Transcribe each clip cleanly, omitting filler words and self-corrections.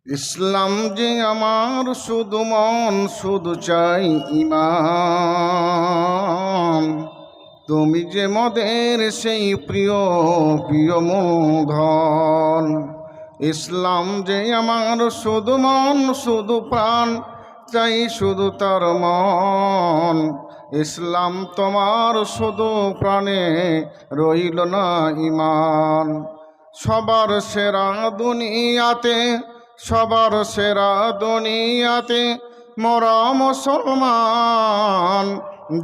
ইসলাম যে আমার শুধু মন শুধু চাই ইমান, তুমি যে মদের সেই প্রিয় প্রিয় মূলধন। ইসলাম যে আমার শুধু মন শুধু প্রাণ চাই শুধু তার মন। ইসলাম তোমার শুধু প্রাণে রইল না ইমান। সবার সেরা দুনিয়াতে সবার সেরা দুনিয়াতে মোরা মুসলমান।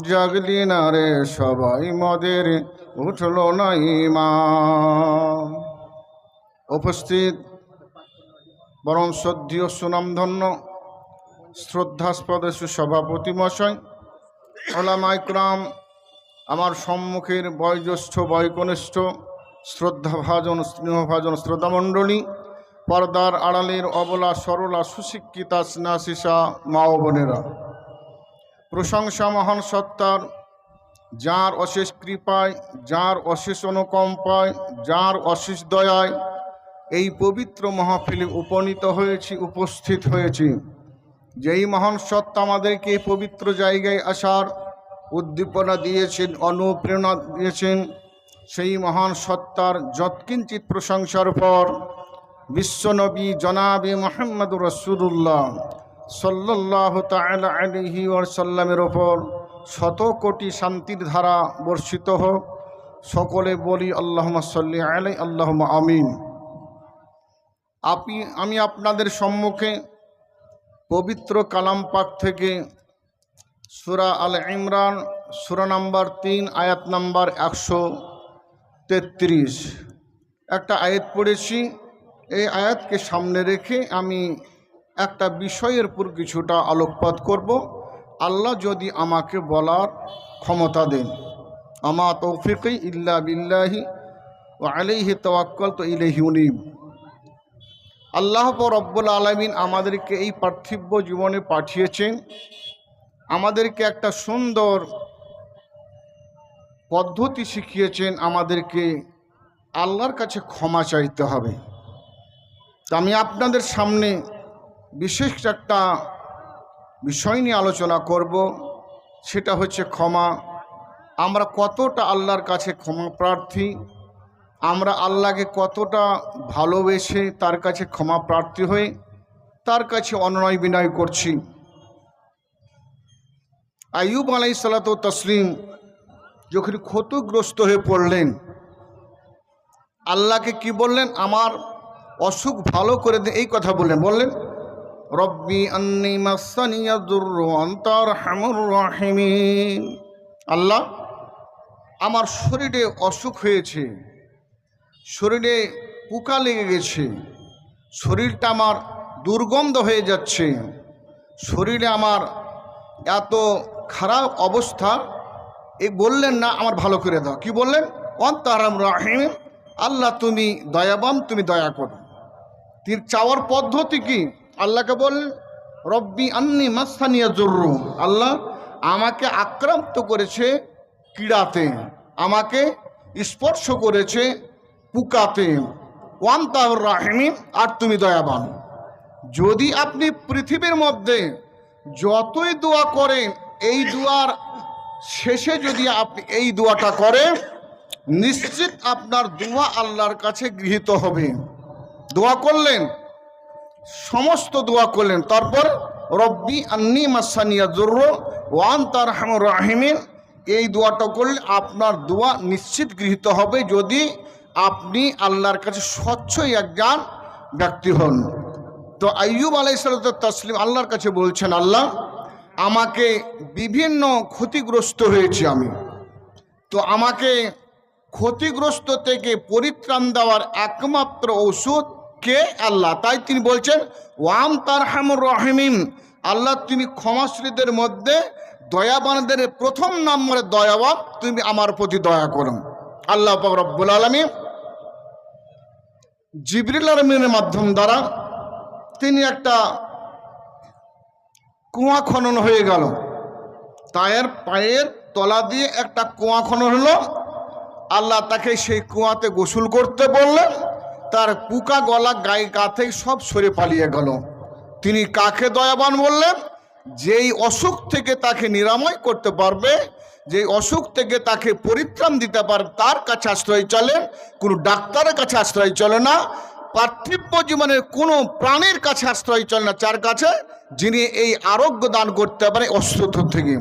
জাগলি না রে সবাই মদের উঠল না ইমান। উপস্থিত বরং শ্রদ্ধেয় সুনামধন্য শ্রদ্ধাস্পদ সভাপতি মশাই, ওলামা ইকরাম, আমার সম্মুখের বয়োজ্যেষ্ঠ বয়কনিষ্ঠ শ্রদ্ধাভাজন স্নেহভাজন শ্রদ্ধামণ্ডলী, পর্দার আড়ালের অবলা সরলা সুশিক্ষিতা স্নেহাশিসা মা ও বোনেরা, প্রশংসা মহান সত্তার, যার অশেষ কৃপায়, যার অশেষ অনুকম্পায়, যার অশেষ দয়ায় এই পবিত্র মাহফিলে উপনীত হয়েছি, উপস্থিত হয়েছি। যেই মহান সত্তা আমাদেরকে এই পবিত্র জায়গায় আসার উদ্দীপনা দিয়েছেন, অনুপ্রেরণা দিয়েছেন, সেই মহান সত্তার যৎকিঞ্চিত প্রশংসার পর বিশ্বনবী জনাবে মুহাম্মদুর রাসূলুল্লাহ সাল্লাল্লাহু তাআলা আলাইহি ওয়াসাল্লামের ওপর শত কোটি শান্তির ধারা বর্ষিত হোক। সকলে বলি আল্লাহুম্মা সাল্লি আলাইহি, আল্লাহুম্মা আমিন। আমি আপনাদের সম্মুখে পবিত্র কালাম পাক থেকে সূরা আল ইমরান সূরা নাম্বার 3 আয়াত নাম্বার 133 একটা আয়াত পড়েছি। এই আয়াতকে সামনে রেখে আমি একটা বিষয়ের উপর কিছুটা আলোকপাত করব, আল্লাহ যদি আমাকে বলার ক্ষমতা দেন। আমা তৌফিকি ইল্লা বিল্লাহি ওয়া আলাইহি তাওয়াক্কালতু ইলাইহি উনীব। আল্লাহ রব্বুল আলামিন আমাদেরকে এই পার্থিব জীবনে পাঠিয়েছেন, আমাদেরকে একটা সুন্দর পদ্ধতি শিখিয়েছেন, আমাদেরকে আল্লাহর কাছে ক্ষমা চাইতে হবে। তো আমি আপনাদের সামনে বিশেষ একটা বিষয় নিয়ে আলোচনা করব, সেটা হচ্ছে ক্ষমা। আমরা কতটা আল্লাহর কাছে ক্ষমা প্রার্থী, আমরা আল্লাহকে কতটা ভালোবেসে তার কাছে ক্ষমা প্রার্থী হয়ে তার কাছে অনুনয় বিনয় করছি। আইয়ুব আলাইহিসসালাতু তাসলিম যখন ক্ষতিগ্রস্ত হয়ে পড়লেন, আল্লাহকে কি বললেন? আমার অসুখ ভালো করে দে, এই কথা বললেন রব্বি আন্নী মাসানিয়া দুররু আনতা আরহামুর রাহিমিন। আল্লাহ, আমার শরীরে অসুখ হয়েছে, শরীরে পোকা লেগে গেছে, শরীরটা আমার দুর্গন্ধ হয়ে যাচ্ছে, শরীরে আমার এত খারাপ অবস্থা। এই বললেন না আমার ভালো করে দাও, কি বললেন? আনতা আরহামুর রাহিমিন, আল্লাহ তুমি দয়াবান, তুমি দয়া করো। তিনি চাওয়ার পদ্ধতি কি? আল্লাহকে বললেন রব্বি আন্নী মাসানিয়া যুররু, আল্লাহ আমাকে আক্রান্ত করেছে কীড়াতে, আমাকে স্পর্শ করেছে পোকাতে, ওয়ান্তা রাহিমিন, আর তুমি দয়াবান। যদি আপনি পৃথিবীর মধ্যে যতই দোয়া করেন, এই দোয়ার শেষে যদি আপনি এই দোয়াটা করেন, নিশ্চিত আপনার দোয়া আল্লাহর কাছে গৃহীত হবে। দোয়া করলেন, সমস্ত দোয়া করলেন, তারপর রব্বি আন্নী মাসানিয়া যুররু ওয়া আনতা আরহামুর রাহিমিন, এই দোয়াটা করলে আপনার দোয়া নিশ্চিত গৃহীত হবে, যদি আপনি আল্লাহর কাছে স্বচ্ছই একজন ব্যক্তি হন। তো আইয়ুব আলাইহিসসালাতু তাসলিম আল্লাহর কাছে বলছেন, আল্লাহ আমাকে বিভিন্ন ক্ষতিগ্রস্ত হয়েছি আমি, তো আমাকে ক্ষতিগ্রস্ত থেকে পরিত্রাণ দেওয়ার একমাত্র ঔষধ কে? আল্লাহ। তাই তিনি বলছেন ওয়ান্তা আরহামুর রাহিমিন, আল্লাহ তুমি ক্ষমাশীলদের মধ্যে দয়াবানদের প্রথম নম্বরে দয়াবান, তুমি আমার প্রতি দয়া করো। আল্লাহ পাক রব্বুল আলামিন জিবরিল আমিনের মাধ্যম দ্বারা তিনি একটা কুয়া খনন হয়ে গেল, তায়ের পায়ের তলা দিয়ে একটা কুয়া খনন হলো। আল্লাহ তাকে সেই কুয়াতে গোসল করতে বললেন, তার পুকা গলা গায়ে গা থেকে সব সরে পালিয়ে গেল। তিনি কাকে দয়াবান বললেন? যেই অসুখ থেকে তাকে নিরাময় করতে পারবে, যেই অসুখ থেকে তাকে পরিত্রাণ দিতে পারবে, তার কাছে আশ্রয় চলে, কোনো ডাক্তারের কাছে আশ্রয় চলে না, পার্থিব জীবনের কোনো প্রাণীর কাছে আশ্রয় চলে না। যার কাছে? যিনি এই আরোগ্য দান করতে পারে অসুস্থ থেকে।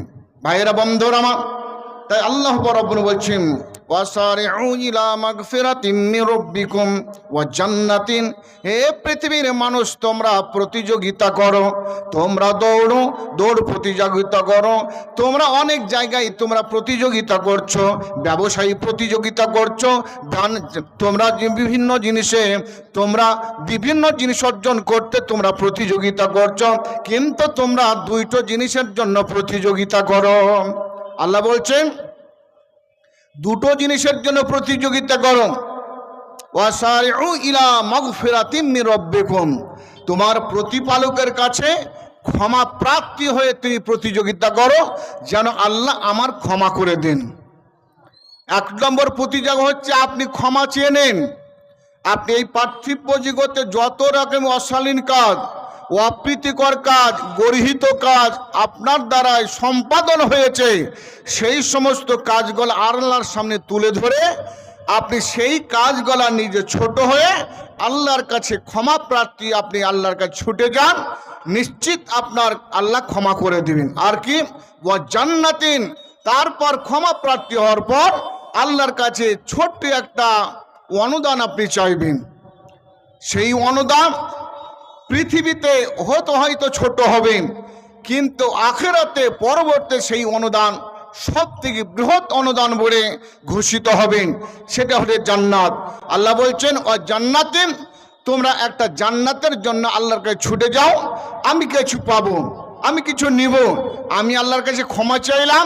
ভাইয়েরা, বন্ধুরা আমার, তাই আল্লাহ রাব্বুল বলছেন ওয়াসারিউ ইলা মাগফিরাতিম মির রাব্বিকুম ওয়া জান্নাতিন। হে পৃথিবীর মানুষ, তোমরা প্রতিযোগিতা করো, তোমরা দৌড় প্রতিযোগিতা করো। তোমরা অনেক জায়গায় তোমরা প্রতিযোগিতা করছো, ব্যবসায়ী প্রতিযোগিতা করছো, তোমরা বিভিন্ন জিনিসে তোমরা বিভিন্ন জিনিস অর্জন করতে তোমরা প্রতিযোগিতা করছো, কিন্তু তোমরা দুইটো জিনিসের জন্য প্রতিযোগিতা করো। আল্লাহ বলছেন দুটো জিনিসের জন্য প্রতিযোগিতা করো। ওয়াসারিউ ইলা মাগফিরাতিম মির রাব্বিকুম, তোমার প্রতিপালকের কাছে ক্ষমা প্রাপ্তি হয়ে তুমি প্রতিযোগিতা করো, যেন আল্লাহ আমার ক্ষমা করে দেন। এক নম্বর প্রতিযোগিতা হচ্ছে আপনি ক্ষমা চেয়ে নেন। আপনি এই পার্থিব জগতে যত রকম অশালীন কাজ, অপ্রীতিকর কাজ, গর্হিত কাজ আপনার দ্বারাই সম্পাদন হয়েছে, সেই সমস্ত কাজগুলো আল্লাহর সামনে তুলে ধরে আপনি সেই কাজগুলো নিজে ছোট হয়ে আল্লাহর কাছে ক্ষমা প্রার্থী আপনি আল্লাহর কাছে ছুটে যান, নিশ্চিত আপনার আল্লাহ ক্ষমা করে দিবেন। আর কি? ওয়া জান্নাতিন, তারপর ক্ষমা প্রার্থী হওয়ার পর আল্লাহর কাছে ছোট্ট একটা অনুদান আপনি চাইবেন। সেই অনুদান পৃথিবীতে হয়তো ছোট হবে, কিন্তু আখিরাতে পরবর্তী সেই অনুদান সব থেকে বৃহৎ অনুদান বলে ঘোষিত হবেন, সেটা হলো জান্নাত। আল্লাহ বলছেন ও জান্নাতিন, তোমরা একটা জান্নাতের জন্য আল্লাহর কাছে ছুটে যাও। আমি কিছু পাবো, আমি কিছু নিব, আমি আল্লাহর কাছে ক্ষমা চাইলাম,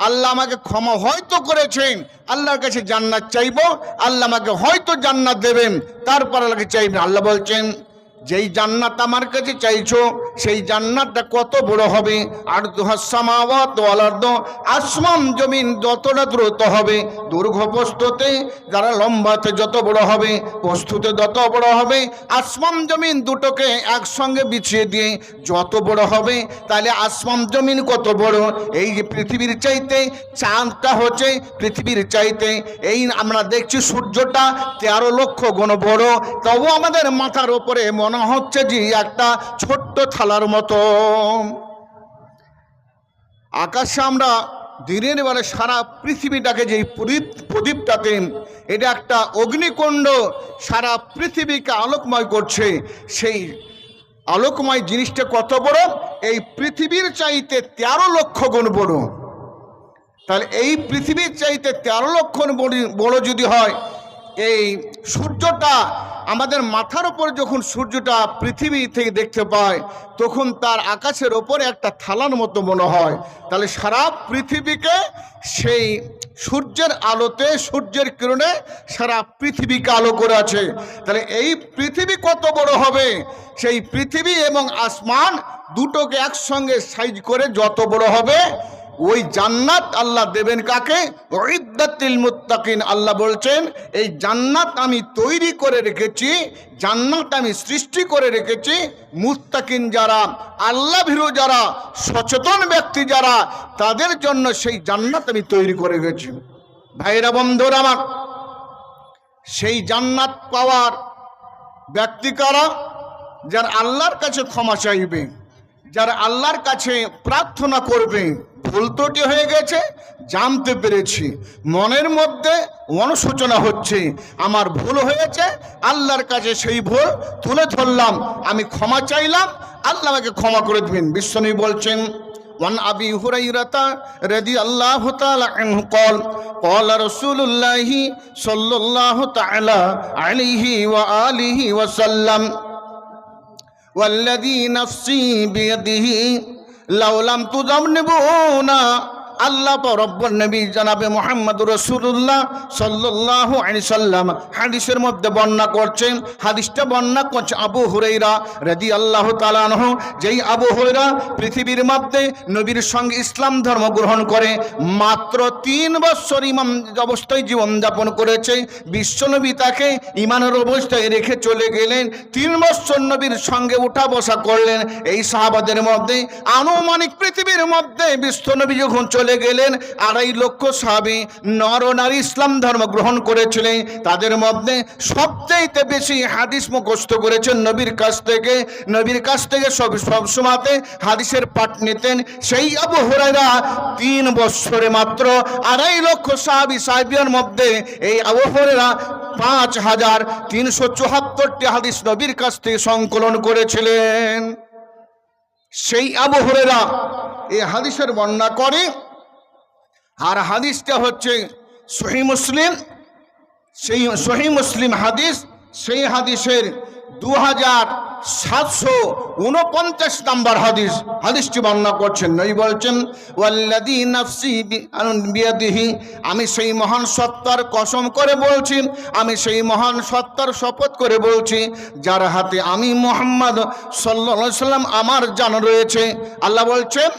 আল্লাহ আমাকে ক্ষমা হয়তো করেছেন, আল্লাহর কাছে জান্নাত চাইবো, আল্লাহ আমাকে হয়তো জান্নাত দেবেন, তারপর আল্লাহকে চাইবেন। আল্লাহ বলছেন যেই জান্নাত আমার কাছে চাইছো সেই জান্নাতটা কত বড় হবে? আরদুহাস সামাওয়াত ওয়াল আরদ, আসমান জমিন যতটা দ্রুত হবে, দৈর্ঘ্য প্রস্থতে যারা লম্বাতে যত বড় হবে, প্রস্থতে যত বড় হবে, আসমান জমিন দুটোকে একসঙ্গে বিছিয়ে দিয়ে যত বড় হবে। তাহলে আসমান জমিন কত বড়? এই যে পৃথিবীর চাইতে চাঁদটা হচ্ছে পৃথিবীর চাইতে, এই আমরা দেখছি সূর্যটা 13 লক্ষ গুণ বড়, তবু আমাদের মাথার ওপরে মনে হচ্ছে যে একটা ছোট্ট থালার মতো। আকাশে আমরা দিনের বেলা সারা পৃথিবীটাকে যে প্রদীপটাতে, এটা একটা অগ্নিকুণ্ড সারা পৃথিবীকে আলোকময় করছে। সেই আলোকময় জিনিসটা কত বড়? এই পৃথিবীর চাইতে 13 লক্ষ গুণ বড়। তাহলে এই পৃথিবীর চাইতে 13 লক্ষ বড় যদি হয়, এই সূর্যটা আমাদের মাথার উপর যখন সূর্যটা পৃথিবী থেকে দেখতে পায়, তখন তার আকাশের ওপরে একটা থালার মতো মনে হয়। তাহলে সারা পৃথিবীকে সেই সূর্যের আলোতে, সূর্যের কিরণে সারা পৃথিবীকে আলো করে আছে। তাহলে এই পৃথিবী কত বড় হবে? সেই পৃথিবী এবং আসমান দুটোকে একসঙ্গে সাইজ করে যত বড় হবে, ওই জান্নাত আল্লাহ দেবেন কাকে? উইদ্দাতিল মুত্তাকিন। আল্লাহ বলছেন এই জান্নাত আমি তৈরি করে রেখেছি, জান্নাত আমি সৃষ্টি করে রেখেছি মুত্তাকিন যারা, আল্লাহ ভীরু যারা, সচেতন ব্যক্তি যারা, তাদের জন্য সেই জান্নাত আমি তৈরি করে রেখেছি। ভাইরা, বন্ধুরা আমার, সেই জান্নাত পাওয়ার ব্যক্তি কারা? যারা আল্লাহর কাছে ক্ষমা চাইবে, যারা আল্লাহর কাছে প্রার্থনা করবে, ভুল ত্রুটি হয়ে গেছে জানতে পেরেছি, মনের মধ্যে অনুশোচনা হচ্ছে, আমার ভুল হয়েছে, আল্লাহর কাছে সেই ভুল তুলে ধরলাম, আমি ক্ষমা চাইলাম, আল্লাহ আমাকে ক্ষমা করে দিবেন। বিশ্বনবী বলছেন ওয়ান আবি হুরাইরাতা রাদিয়াল্লাহু তাআলা আনহু قال قال رسول الله صلى الله تعالى عليه وآله وسلم والذي نفسي بيده لو لم تذنبونا আল্লাহ রব্বুল নবী জনাবে মুহাম্মদুর রাসূলুল্লাহ সাল্লাল্লাহু আলাইহি সাল্লাম হাদিসের মধ্যে বর্ণনা করছেন। হাদিসটা বর্ণনা করছে আবু হুরায়রা রাদিয়াল্লাহু তাআলা আনহু। যেই আবু হুরায়রা পৃথিবীর মধ্যে নবীর সঙ্গে ইসলাম ধর্ম গ্রহণ করে মাত্র 3 বছর ইমাম অবস্থায় জীবনযাপন করেছে। বিশ্বনবী তাকে ইমানের অবস্থায় রেখে চলে গেলেন। 3 বছর নবীর সঙ্গে উঠা বসা করলেন। এই সাহাবাদের মধ্যে আনুমানিক পৃথিবীর মধ্যে বিশ্বনবী যখন চলে গেলেন 2.5 লক্ষ সাহাবী নর নারী ইসলাম ধর্ম গ্রহণ করেছিলেন। তাদের মধ্যে সবচেয়ে বেশি হাদিস মুখস্থ করেছেন নবীর কাছ থেকে। নবীর কাছ থেকে সব সময়তে হাদিসের পাঠ নিতেন সেই আবু হুরায়রা। 3 বছরে মাত্র 2.5 লক্ষ সাহাবীর মধ্যে এই আবু হুরায়রা 5374টি হাদিস নবীর কাছ থেকে সংকলন করেছিলেন। সেই আবু হুরায়রা এই হাদিসের বর্ণনা করে। আর হাদিসটা হচ্ছে সহিহ মুসলিম, সেই সহিহ মুসলিম হাদিস। সেই হাদিসের 2749 নম্বর হাদিস। হাদিসটি বর্ণনা করছেন নবী বলছেন ওয়াল্লাযী নাফসি বিয়াদিহি, আমি সেই মহান সত্তার কসম করে বলছি, আমি সেই মহান সত্তার শপথ করে বলছি যার হাতে আমি মুহাম্মদ সাল্লাল্লাহু আলাইহি সাল্লাম আমার জান রয়েছে। আল্লাহ বলছেন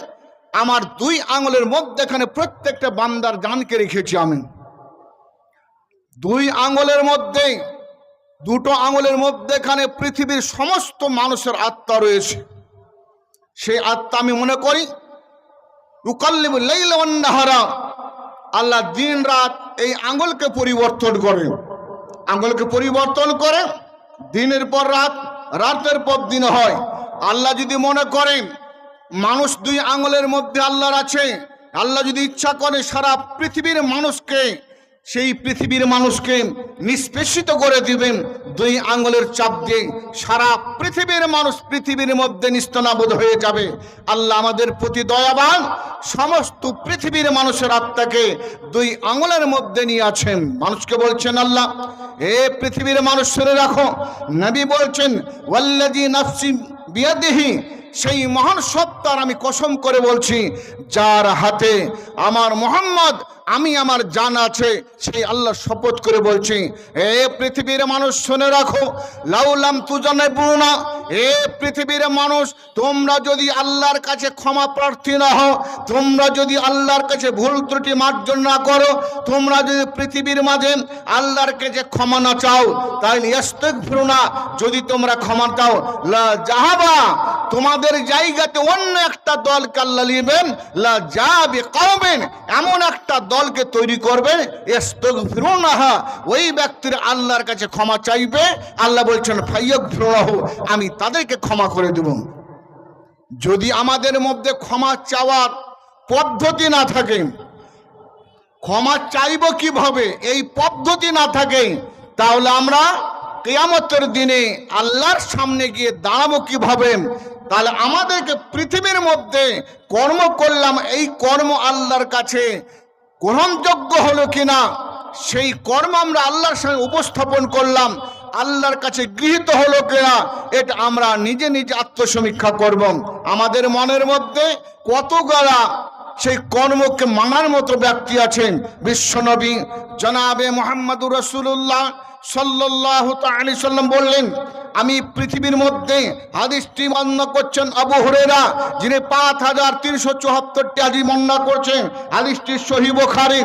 আমার 2 আঙ্গুলের মধ্যেখানে প্রত্যেকটা বান্দার জানকে রেখেছি আমি। 2 আঙ্গুলের মধ্যে, 2টো আঙ্গুলের মধ্যেখানে পৃথিবীর সমস্ত মানুষের আত্মা রয়েছে। সেই আত্মা আমি মনে করি ইউকাল্লিবুল লাইলা ওয়ান নাহারা, আল্লাহ দিন রাত এই আঙ্গুলকে পরিবর্তন করে, আঙ্গুলকে পরিবর্তন করে। দিনের পর রাত, রাতের পর দিন হয়। আল্লাহ যদি মনে করেন মানুষ 2 আঙ্গুলের মধ্যে আল্লাহর আছে, আল্লাহ যদি ইচ্ছা করে সারা পৃথিবীর মানুষকে, সেই পৃথিবীর মানুষকে নিষ্পেষিত করে দিবেন 2 আঙ্গুলের চাপ দিয়ে। সারা পৃথিবীর মানুষ পৃথিবীর মধ্যে নিস্তনাবোধ হয়ে যাবে। আল্লাহ আমাদের প্রতি দয়াবান, সমস্ত পৃথিবীর মানুষের আত্মাকে 2 আঙ্গুলের মধ্যে নিয়ে আছেন। মানুষকে বলছেন আল্লাহ এ পৃথিবীর মানুষ শুনে রাখো, নবী বলছেন ওয়াল্লাযী নাফসি বিয়াদিহি, সেই মহান সত্তার আমি কসম করে বলছি যার হাতে আমার মুহাম্মদ আমি আমার জান আছে, সেই আল্লাহ শপথ করে বলছি এ পৃথিবীর মানুষ শুনে রাখো লাউলাম তুজানিবুনা, এ পৃথিবীর মানুষ তোমরা যদি আল্লাহর কাছে ক্ষমা প্রার্থী না হও, তোমরা যদি আল্লাহর কাছে ভুল ত্রুটি মার্জন না করো, তোমরা যদি পৃথিবীর মাঝে আল্লাহর কাছে ক্ষমা না চাও, তাহলে ইস্তাগফিরুনা, যদি তোমরা ক্ষমা চাও লা জাহাবা, তোমাদের জায়গাতে অন্য একটা দলকে আল্লাহ নেবেন, লা জাবি কওমিন, এমন একটা দলকে তৈরি করবে ইস্তাগফিরুনাহা, ওই ব্যক্তির আল্লাহর কাছে ক্ষমা চাইবে। আল্লাহ বলছেন ফায়াগফিরুহু, আমি তাদেরকে ক্ষমা করে দেব। যদি আমাদের মধ্যে ক্ষমা চাওয়ার পদ্ধতি না থাকে, ক্ষমা চাইব কিভাবে এই পদ্ধতি না থাকে, তাহলে আমরা কিয়ামতের দিনে আল্লাহর সামনে গিয়ে দাঁড়াবো কিভাবে? তাহলে আমাদেরকে পৃথিবীর মধ্যে কর্ম করলাম, এই কর্ম আল্লাহর কাছে গ্রহণযোগ্য হলো কিনা, সেই কর্ম আমরা আল্লাহর সামনে উপস্থাপন করলাম, আল্লাহর কাছে গৃহীত হলো কিনা, এটা আমরা নিজে নিজে আত্মসমীক্ষা করব। আমাদের মনের মধ্যে কতগুলা সেই কর্মকে মানার মতো ব্যক্তি আছেন। বিশ্বনবী জনাবে মুহাম্মদুর রাসূলুল্লাহ সাল্লাল্লাহু আলাইহি সাল্লাম বললেন, আমি পৃথিবীর মধ্যে, হাদিসটি বর্ণনা করছেন আবু হুরায়রা, যিনি 5374টি হাদিস বর্ণনা করছেন। হাদিসটি সহিহ বুখারী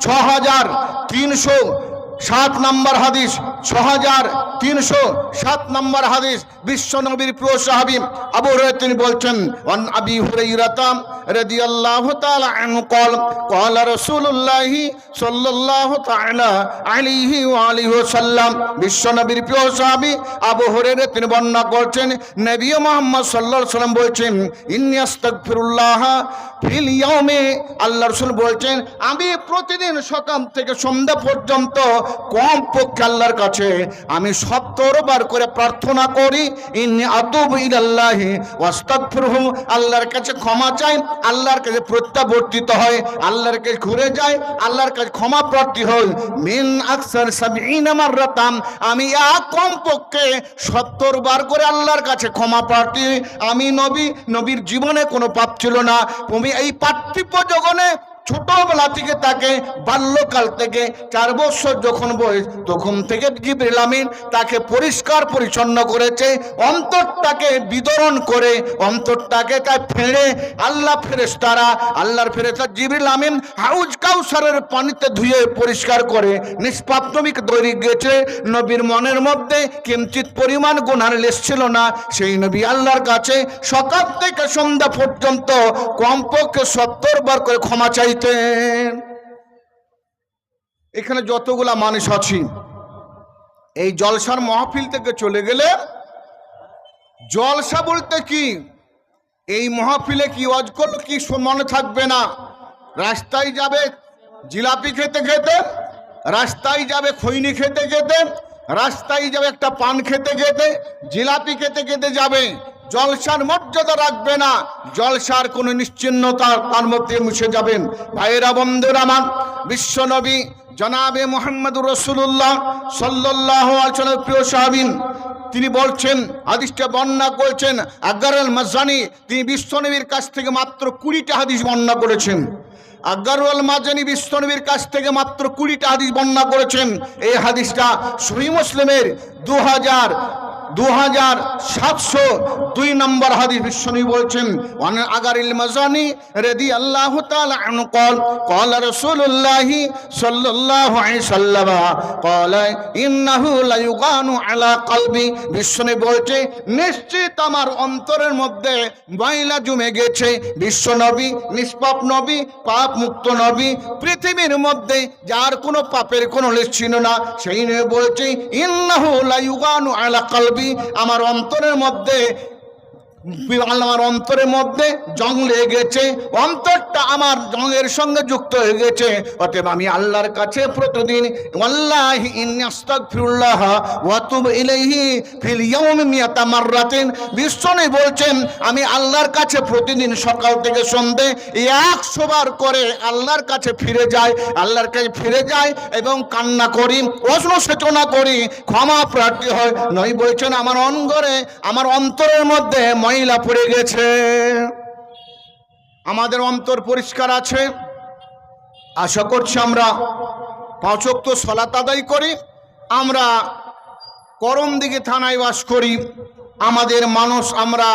6307 নম্বর হাদিস, 6307 নম্বর হাদিস। বিশ্বনবীর প্রিয় সাহাবী আবু হুরায়রা তিনি বলছেন ওয়ান আবি হুরায়রা রাদিয়াল্লাহু তাআলা আনহু قال قال رسول الله صلى الله تعالى عليه وآله وسلم, বিশ্বনবীর প্রিয় সাহাবী আবু হুরায়রা তিনি বর্ণনা করছেন নবী মুহাম্মদ সাল্লাল্লাহু আলাইহি ওয়াসাল্লাম বলছেন ইন্নী আস্তাগফিরুল্লাহ ফিল ইয়াউমি, আল্লাহ রাসূল বলছেন আমি প্রতিদিন সকাল থেকে সন্ধ্যা পর্যন্ত কমপক্ষে আল্লাহর কাছে আমি 70 বার করে প্রার্থনা করি। ইন্নী আতুবু ইলাল্লাহি ওয়াস্তাগফিরুহু, আল্লাহর কাছে ক্ষমা চাই, আল্লাহর কাছে প্রত্যাবর্তিত হয়, আল্লাহর কাছে ঘুরে যায়, আল্লাহর কাছে ক্ষমা প্রার্থী হই। মিন আকসার 70 মাররাতাম, আমি কমপক্ষে 70 বার করে আল্লাহর কাছে ক্ষমা প্রার্থী। আমি নবীর জীবনে কোনো পাপ ছিল না, তুমি এই পার্থিব জগনে ছোটবেলা থেকে তাকে বাল্যকাল থেকে 4 বছর যখন বয়স তখন থেকে জিবরিল আমিন তাকে পরিষ্কার পরিচ্ছন্ন করেছে, অন্তরটাকে বিদরণ করে অন্তরটাকে তাই ফেড়ে আল্লাহর ফেরেশতা জিবরিল আমিন হাউজ কাউসারের পানিতে ধুয়ে পরিষ্কার করে নিষ্পাপ নবীকে তৈরি গেছে। নবীর মনের মধ্যে কিঞ্চিত পরিমাণ গুনার লেশ ছিল না। সেই নবী আল্লাহর কাছে সকাল থেকে সন্ধ্যা পর্যন্ত কমপক্ষে 70 বার করে ক্ষমা চাইতেন। এখানে যতগুলা মানুষ আছি এই জলসার মাহফিল থেকে চলে গেলে, জলসা বলতে কি এই মাহফিলে কি ওয়াজ করলো কি মনে থাকবে না? রাস্তায় যাবে জিলাপি খেতে খেতে, রাস্তায় যাবে খৈনি খেতে খেতে, রাস্তায় যাবে একটা পান খেতে খেতে, জিলাপি খেতে খেতে যাবে, জলসার মর্যাদা রাখবে না, জলসার কোনো নিশ্চিহ্নতা তার মধ্যে মুছে যাবেন। ভাইয়েরা বন্ধুরা আমার, বিশ্বনবী জনাবে মুহাম্মদুর রাসূলুল্লাহ সাল্লাল্লাহু আলাইহি ওয়াসাল্লাম প্রিয় সাহাবী তিনি বলছেন, হাদিসটা বর্ণনা করেছেন আগারুল মাজানি, তিনি বিশ্বনবীর কাছ থেকে মাত্র 20টা হাদিস বর্ণনা করেছেন। আগারুল মাজানি বিশ্বনবীর কাছ থেকে মাত্র 20টা হাদিস বর্ণনা করেছেন। এই হাদিসটা সহিহ মুসলিমের 2702 নম্বর হাদিস। বিশ্বনবী বলছেন, ওয়ান আগারিল মাজানি রাদিয়াল্লাহু তাআলা আনহু قال قال رسول الله صلى الله عليه وسلم قال انه لا يغان على قلبي। বিশ্বনবী বলছে, নিশ্চিত আমার অন্তরের মধ্যে ময়লা জমে গেছে। বিশ্বনবী নিষ্পাপ নবী, পাপ মুক্ত নবী, পৃথিবীর মধ্যে যার কোনো পাপের কোনো লেশ ছিল না। সেই নবী বলছে, ইন্নাহু লা ইউগানু আলা কলবি, আমার অন্তরের মধ্যে জং লেগে গেছে, অন্তরটা আমার জংয়ের সঙ্গে যুক্ত হয়ে গেছে। অতএব আমি আল্লাহর কাছে প্রতিদিন ওয়াল্লাহি ইন্নী আস্তাগফিরুল্লাহ ওয়া আতুবু ইলাইহি ফিল ইয়াউমি মিয়াতা মাররাতিন। বিশ্বনবী বলছেন, আমি আল্লাহর কাছে প্রতিদিন সকাল থেকে সন্ধ্যে 100 বার করে আল্লাহর কাছে ফিরে যাই এবং কান্না করি, অনুশোচনা করি, ক্ষমা প্রার্থী হয়। নবী বলছেন, আমার অন্তরের মধ্যে ময়লা পড়ে গেছে। আমাদের অন্তর পরিষ্কার আছে? আশা করছি আমরা 5 ওয়াক্ত সালাত আদায় করি। আমরা করমদিঘি থানায় বাস করি। আমাদের মানুষ আমরা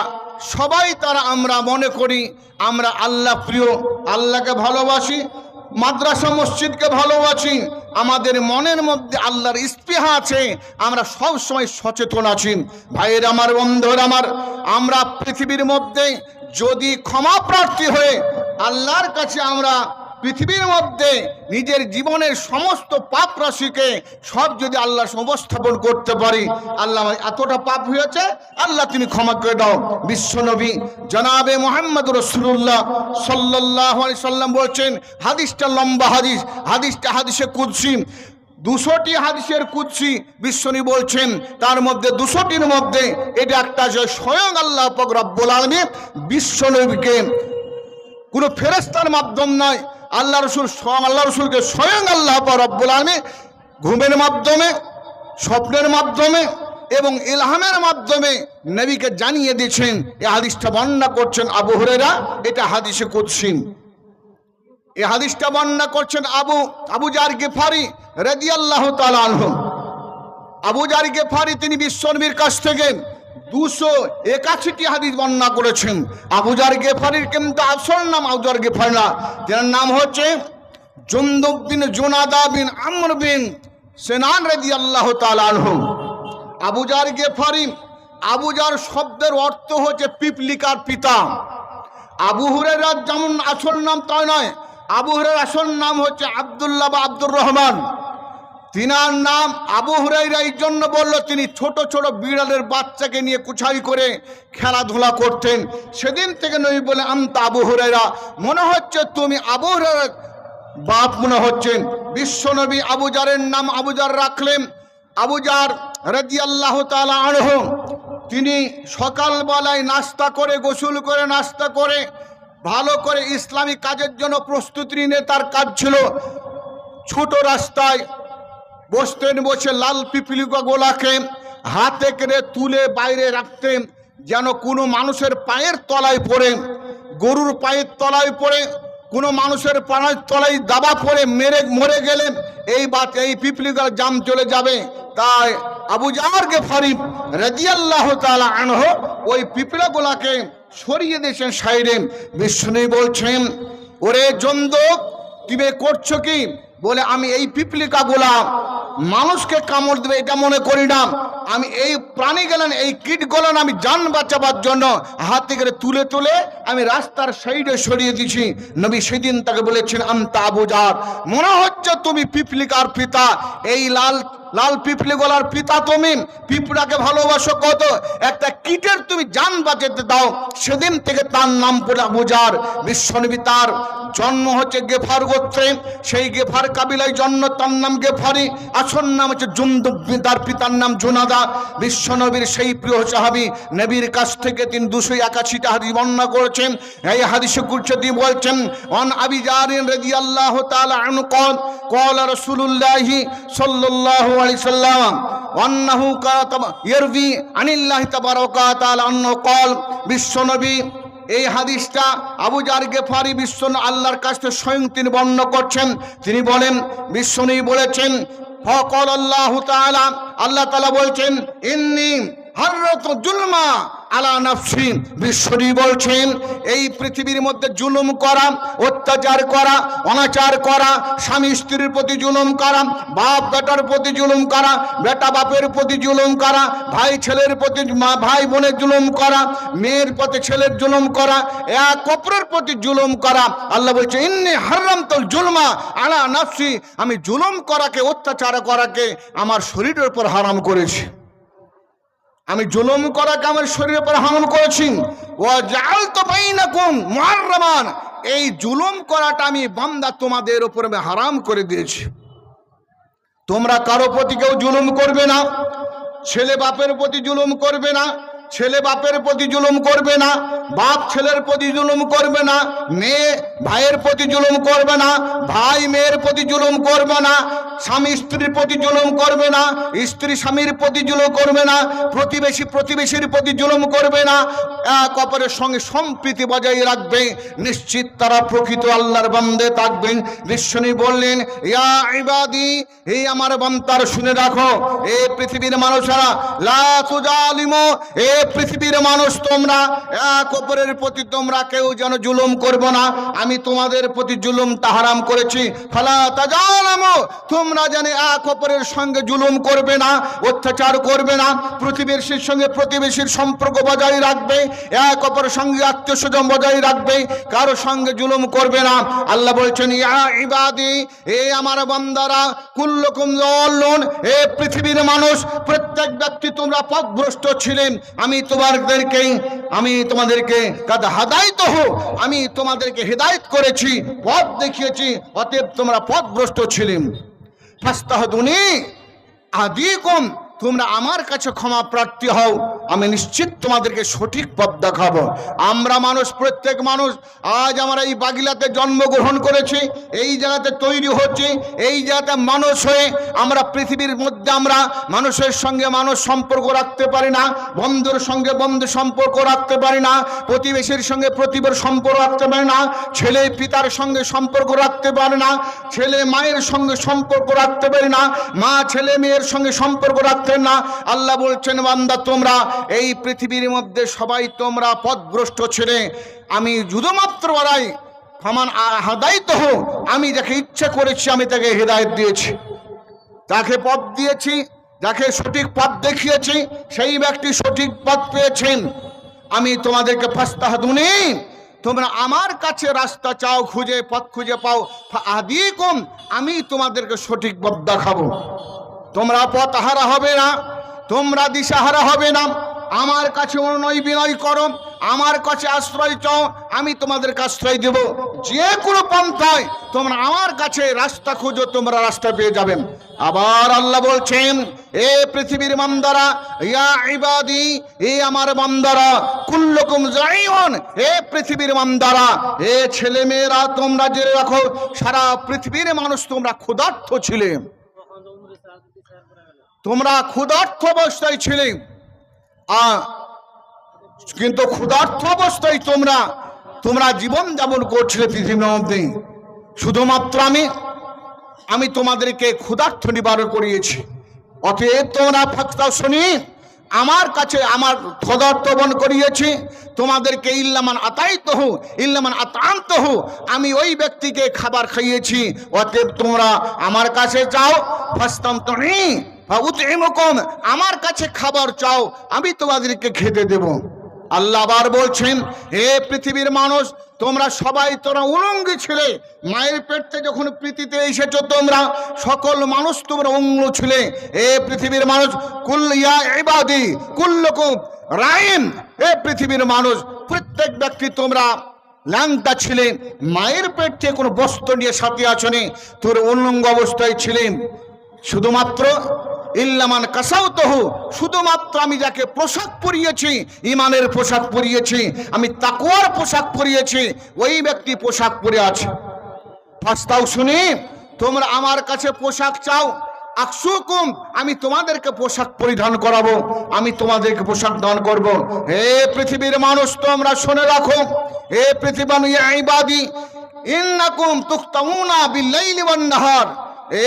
সবাই আমরা মনে করি আমরা আল্লাহ প্রিয়, আল্লাহকে ভালোবাসি, মাদ্রাসা মসজিদকে ভালোবাসি, আমাদের মনের মধ্যে আল্লাহর স্পৃহা আছে, আমরা সব সময় সচেতন আছি। ভাইয়ের আমার, বন্ধুর আমার, আমরা পৃথিবীর মধ্যে যদি ক্ষমা প্রার্থী হয়ে আল্লাহর কাছে আমরা পৃথিবীর মধ্যে নিজের জীবনের সমস্ত পাপ রাশিকে সব যদি আল্লাহ উপস্থাপন করতে পারি, আল্লাহ এতটা পাপ হয়েছে, আল্লাহ তুমি ক্ষমা করে দাও। বিশ্বনবী জনাবে মুহাম্মদুর রাসূলুল্লাহ সাল্লাল্লাহু আলাইহি সাল্লাম বলছেন, হাদিসটা লম্বা হাদিসটা হাদিসে কুদসি, 200টি হাদিসের কুদসি বিশ্বনবী বলছেন। তার মধ্যে 200টির মধ্যে এটা একটা যে স্বয়ং আল্লাহ পাক রব্বুল আলামিন বিশ্বনবীকে কোনো ফেরেশতার মাধ্যম নয়, আল্লাহ রসুলকে স্বয়ং আল্লাহ পাক রব্বুল আলামিন ঘুমের মাধ্যমে, স্বপ্নের মাধ্যমে এবং ইলহামের মাধ্যমে নবীকে জানিয়ে দিয়েছেন। এই হাদিসটা বর্ণনা করছেন আবু হুরায়রা, এটা হাদিসে কুদসি। এই হাদিসটা বর্ণনা করছেন আবু জার গিফারি রাদিয়াল্লাহু তাআলা আনহু। আবু জার গিফারি তিনি বিশ্বনবীর কাছ থেকে 281টি হাদিস বর্ণনা করেছেন। আবু জার গিফারির কিন্তু আসল নাম আবু জার গিফারি না, যার নাম হচ্ছে জুনদুব বিন জুনাদা বিন আমর বিন সিনান রাদিয়াল্লাহু তাআলা আনহু। আবু জার গিফারি, আবু জার শব্দের অর্থ হচ্ছে পিপলিকার পিতা। আবু হুরায়রার যেমন আসল নাম তাই নয়, আবু হুরায়রার আসল নাম হচ্ছে আব্দুল্লাহ বা আব্দুর রহমান। তিনার নাম আবু হুরায়রা এই জন্য বললো, তিনি ছোট ছোট বিড়ালের বাচ্চাকে নিয়ে কুছাই করে খেলাধুলা করতেন। সেদিন থেকে নবী বলে, আনতা আবু হুরায়রা, মনে হচ্ছে তুমি আবু হুরায়রার বাপ মনে হচ্ছেন। বিশ্বনবী আবু জারের নাম আবু জার রাখলেন। আবু জার রাদিয়াল্লাহু তাআলা আনহু তিনি সকালবেলায় নাস্তা করে, গোসল করে, নাস্তা করে ভালো করে ইসলামী কাজের জন্য প্রস্তুতি নিয়ে তার কাজ ছিল ছোট রাস্তায় বসতেন, বসে লাল পিপিলিকা গোলাকে হাতে করে তুলে বাইরে রাখতেন, যেন কোনো মানুষের পায়ের তলায় পড়ে, গরুর পায়ের তলায় পড়ে, কোনো মানুষের পানার তলায় দাবা পড়ে মরে গেলে এই পিপলিগুলো জাম চলে যাবে। তাই আবু জার গেফারি রাদিয়াল্লাহু তাআলা আনহু ওই পিপলাগুলাকে সরিয়ে দিয়েছেন সাইডে। বিষ্ণু বলছেন, ওরে জন্দক তুমি করছো কি? বলে, আমি এই পিপলিকাগুলা মানুষকে কামড় দেবে এটা মনে করি না, আমি এই প্রাণী গেলেন এই কীট গেলেন আমি জান বাঁচাবার জন্য হাত থেকে তুলে তুলে আমি রাস্তার সাইডে সরিয়ে দিছি। নবী সেদিন তাকে বলেছেন, আনতা আবু জার, মনে হচ্ছে তুমি পিপলিকার পিতা, এই লাল লাল পিপলি গলার পিতা তুমি, পিঁপড়াকে ভালোবাসো কত, একটা কীটের তুমি জান বাঁচাতে দাও। সেদিন থেকে তার নাম পড়ে আবু জার। বিশ্বনবী তার জন্ম হচ্ছে গেফার গোত্রে, সেই গেফার কাবিলায় জন্ম, তার নাম গেফারি, আসল নাম হচ্ছে জুনদুব, তার পিতার নাম জুনাদা। বিশ্বনবীর সেই প্রিয় সাহাবী, নবীর কাছ থেকে তিনি 281টা হাদিস বর্ণনা করেছেন। এই হাদিসে কুরসি বলছেন, অন আবি জারিন রাদিয়াল্লাহু তাআলা আনহু قال رسول الله صلى الله عليه وسلم أنه يروي عن الله تبارك وتعالى أنه قال বিশ্বনবী এই হাদিসটা আবু জার গেফারি আল্লাহর কাছ থেকে স্বয়ং তিনি বর্ণনা করছেন। তিনি বলেন, বিশ্বনবী বলেছেন, فقال الله تعالى, আল্লাহ তাআলা বলছেন, ইন্নী হাররাতু জুলমা আলা নাফসি। বিশ্বনবী বলছেন, এই পৃথিবীর মধ্যে জুলুম করা, অত্যাচার করা, অনাচার করা, স্বামী স্ত্রীর প্রতি জুলুম করা, বাপ বেটার প্রতি জুলুম করা, বেটা বাপের প্রতি জুলুম করা, ভাই ছেলের প্রতি, ভাই বোনের জুলুম করা, মেয়ের প্রতি ছেলের জুলুম করা, এক অপরের প্রতি জুলুম করা। আল্লাহ বলছে, ইন্নী হারামতুল জুলমা আলা নাফসি, আমি জুলুম করাকে, অত্যাচার করাকে আমার শরীরের উপর হারাম করেছি। আমি জুলুম করাকে আমার শরীরের উপর হারাম করেছি। ওয়া জাআলতু বাইনাকুম মুহাররামান, এই জুলুম করাটা আমি বান্দা তোমাদের উপরে হারাম করে দিয়েছি। তোমরা কারো প্রতি কেউ জুলুম করবে না, ছেলে বাপের প্রতি জুলুম করবে না, ছেলে বাপের প্রতি জুলুম করবে না, বাপ ছেলের প্রতি জুলুম করবে না, মেয়ে ভাইয়ের প্রতি জুলুম করবে না, ভাই মেয়ের প্রতি জুলুম করবে না, স্বামী স্ত্রীর প্রতি জুলুম করবে না, স্ত্রী স্বামীর প্রতি জুলুম করবে না, প্রতিবেশী প্রতিবেশীর প্রতি জুলুম করবে না, এক অপরের সঙ্গে সম্প্রীতি বজায় রাখবে, নিশ্চিত তারা প্রকৃত আল্লাহর বান্দা থাকবেন। বিশ্বনবী বললেন, ইয়া ইবাদি, এই আমার বান্দার শুনে রাখো, এ পৃথিবীর মানুষেরা, লা তুজালিমু, এ পৃথিবীর মানুষ তোমরা এক অপরের প্রতি তোমরা কেউ যেন জুলুম করবে না, আমি তোমাদের প্রতি জুলুমটা হারাম করেছি। ফালা তাজালামু, তোমরা যেন এক অপরের সঙ্গে জুলুম করবে না, অত্যাচার করবে না, প্রতিবেশীর সঙ্গে প্রতিবেশীর সম্পর্ক বজায় রাখবে, এক অপরের সঙ্গে আত্মীয় স্বজন বজায় রাখবে, কারো সঙ্গে জুলুম করবে না। আল্লাহ বলছেন, ইয়া ইবাদি, এ আমার বান্দারা, কুল্লুকুম যাল্লুন, এ পৃথিবীর মানুষ প্রত্যেক ব্যক্তি তোমরা পথভ্রষ্ট ছিলেন, আমি তোমাদেরকে কাদ হাদাইত হো, আমি তোমাদেরকে হেদায়েত করেছি, পথ দেখিয়েছি, অতএব তোমরা পথভ্রষ্ট ছিলেন। ফাস্তাহদুনি আদিকুম, তোমরা আমার কাছে ক্ষমা প্রার্থী হও, আমি নিশ্চিত তোমাদেরকে সঠিক পথ দেখাবো। আমরা মানুষ, প্রত্যেক মানুষ, আজ আমরা এই বাগিলাতে জন্মগ্রহণ করেছি, এই জায়গাতে তৈরি হচ্ছে, এই জায়গাতে মানুষ হয়ে আমরা পৃথিবীর মধ্যে আমরা মানুষের সঙ্গে মানুষ সম্পর্ক রাখতে পারি না, বন্ধুর সঙ্গে বন্ধু সম্পর্ক রাখতে পারি না, প্রতিবেশীর সঙ্গে প্রতিবেশীর সম্পর্ক রাখতে পারি না, ছেলে পিতার সঙ্গে সম্পর্ক রাখতে পারে না, ছেলে মায়ের সঙ্গে সম্পর্ক রাখতে পারি না, মা ছেলে মেয়ের সঙ্গে সম্পর্ক রাখতে না। আল্লাহ বলছেন, বান্দা তোমরা এই পৃথিবীর মধ্যে সবাই তোমরা পথভ্রষ্ট ছেড়ে আমি শুধুমাত্র বাড়াই ফামান হাদাইত হো, আমি যাকে ইচ্ছা করেছি আমি তাকে হেদায়েত দিয়েছি, তাকে পথ দিয়েছি, যাকে সঠিক পথ দেখিয়েছি সেই ব্যক্তি সঠিক পথ পেয়েছেন। আমি তোমাদেরকে ফাস্তাহদুনি, তোমরা আমার কাছে রাস্তা চাও, খুঁজে পথ খুঁজে পাও, আদিকুম, আমি তোমাদেরকে সঠিক পথ দেখাবো। তোমরা পথহারা হবে না, তোমরা দিশাহারা হবে না, আমার কাছে অনুনয় বিনয় করো, আমার কাছে আশ্রয় চাও, আমি তোমাদেরকে আশ্রয় দেব। যে কোনো পন্থায় তোমরা আমার কাছে রাস্তা খুঁজো, তোমরা রাস্তা পেয়ে যাবেন। আবার আল্লাহ বলছেন, এ পৃথিবীর বান্দারা, ইয়া ইবাদি, এ আমার বান্দারা, কুল্লুকুম জাইউন, এ পৃথিবীর বান্দারা, এ ছেলে মেয়েরা, তোমরা জেনে রাখো, সারা পৃথিবীর মানুষ তোমরা ক্ষুধার্ত ছিলে, তোমরা ক্ষুধার্ত অবস্থায় ছিলে, কিন্তু ক্ষুধার্ত অবস্থায় তোমরা জীবন যাপন করছিলে পৃথিবীর মধ্যে, শুধুমাত্র আমি তোমাদেরকে ক্ষুধার্ত নিবারণ করিয়েছি। অতএব তোমরা ফাক্তাও শুনি, আমার কাছে আমার ক্ষুধার্তবন করিয়েছি তোমাদেরকে। ইল্লামান আতাইতহু ইল্লামান আতান্তহু, আমি ওই ব্যক্তিকে খাবার খাইয়েছি। অতএব তোমরা আমার কাছে চাও, ফাস্তামতুনি ফাউতইমুকুম, আমার কাছে খাবার চাও, আমি তোমাদেরকে খেতে দেব। আল্লাহ আবার বলছেন, হে পৃথিবীর মানুষ, তোমরা সবাই তোরা উলঙ্গি ছিলে। মায়ের পেট থেকে যখন পৃথিবীতে এসেছো তোমরা সকল মানুষ তোমরা উলঙ্গ ছিলে। হে পৃথিবীর মানুষ, কুল ইয়া ইবাদি কুল্লুকুম রাইন, হে পৃথিবীর মানুষ প্রত্যেক ব্যক্তি তোমরা ল্যাংটা ছিলেন, মায়ের পেট থেকে কোনো বস্ত্র নিয়ে সাথে আসনি, তোর উলঙ্গ অবস্থায় ছিলেন। শুধুমাত্র ইল্লামান কাসাউতহু, শুধুমাত্র আমি যাকে পোশাক পরিয়েছি, ইমানের পোশাক পরিয়েছি, আমি তাকওয়ার পোশাক পরিয়েছি, ওই ব্যক্তি পোশাক পরে আছে। ফাস্তাও শুনি, তোমরা আমার কাছে পোশাক চাও, আকসুকুম, আমি তোমাদেরকে পোশাক পরিধান করাবো, আমি তোমাদেরকে পোশাক দান করব। হে পৃথিবীর মানুষ তোমরা শুনে রাখো, হে পৃথিবীর ইবাদি ইন্নাকুম তুখতামুনা বিল-লাইলি ওয়ান-নাহার,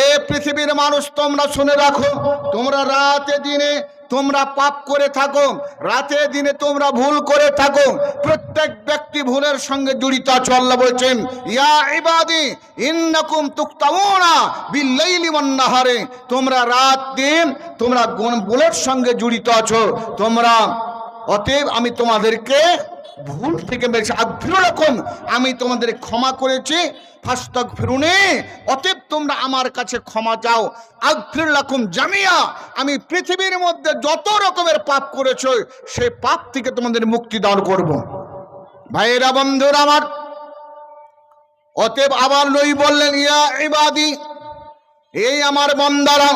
এ পৃথিবীর মানুষ তোমরা শুনে রাখো, তোমরা রাতে দিনে তোমরা পাপ করে থাকো, রাতে দিনে তোমরা ভুল করে থাকো, প্রত্যেক ব্যক্তি ভুলের সঙ্গে জড়িত আছে। আল্লাহ বলছেন, ইয়া ইবাদি ইন্নাকুম তুখতামুনা বিল-লাইলি ওয়ান-নাহারে, তোমরা রাত দিন তোমরা ভুলের সঙ্গে জড়িত আছো তোমরা। অতএব আমি তোমাদেরকে ভুল থেকে বেশি আগ্রহরকম আমি তোমাদের ক্ষমা করেছি। ফাস্তাগফিরুনি, অতএব তোমরা আমার কাছে ক্ষমা চাও। আগফির লাকুম জামিয়া, আমি পৃথিবীর মধ্যে যত রকমের পাপ করেছো সেই পাপ থেকে তোমাদের মুক্তি দান করব। ভাইয়েরা বন্ধুরা আমার, অতএব আবার নবী বললেন, ইয়া ইবাদি, এই আমার বান্দারা,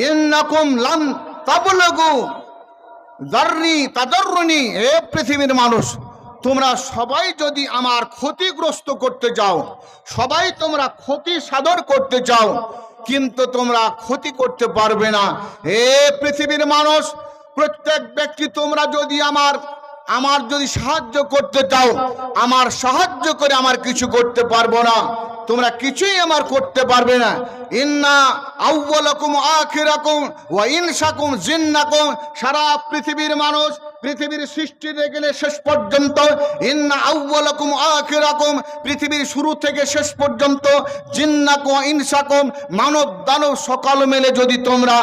ইন্নাকুম লাম তাবলুগু যারনি তাদাররুনি, হে পৃথিবীর মানুষ তোমরা সবাই যদি আমার ক্ষতিগ্রস্ত করতে চাও, সবাই তোমরা ক্ষতি সাধন করতে চাও, কিন্তু তোমরা ক্ষতি করতে পারবে না। হে পৃথিবীর মানুষ প্রত্যেক ব্যক্তি তোমরা যদি আমার যদি সাহায্য করতে চাও, আমার সাহায্য করে আমার কিছু করতে পারবো না, তোমরা কিছুই আমার করতে পারবে না। ইন্না আউওয়ালাকুম আখিরাকুম ওয়া ইনসাকুম জিন্নাকুম, সারা পৃথিবীর মানুষ পৃথিবীর সৃষ্টি থেকে শেষ পর্যন্ত, ইন্না আউওয়ালাকুম আখিরাকুম, পৃথিবীর শুরু থেকে শেষ পর্যন্ত, জিন্নাকুম ইনসাকুম, মানব দানব সকল মিলে যদি তোমরা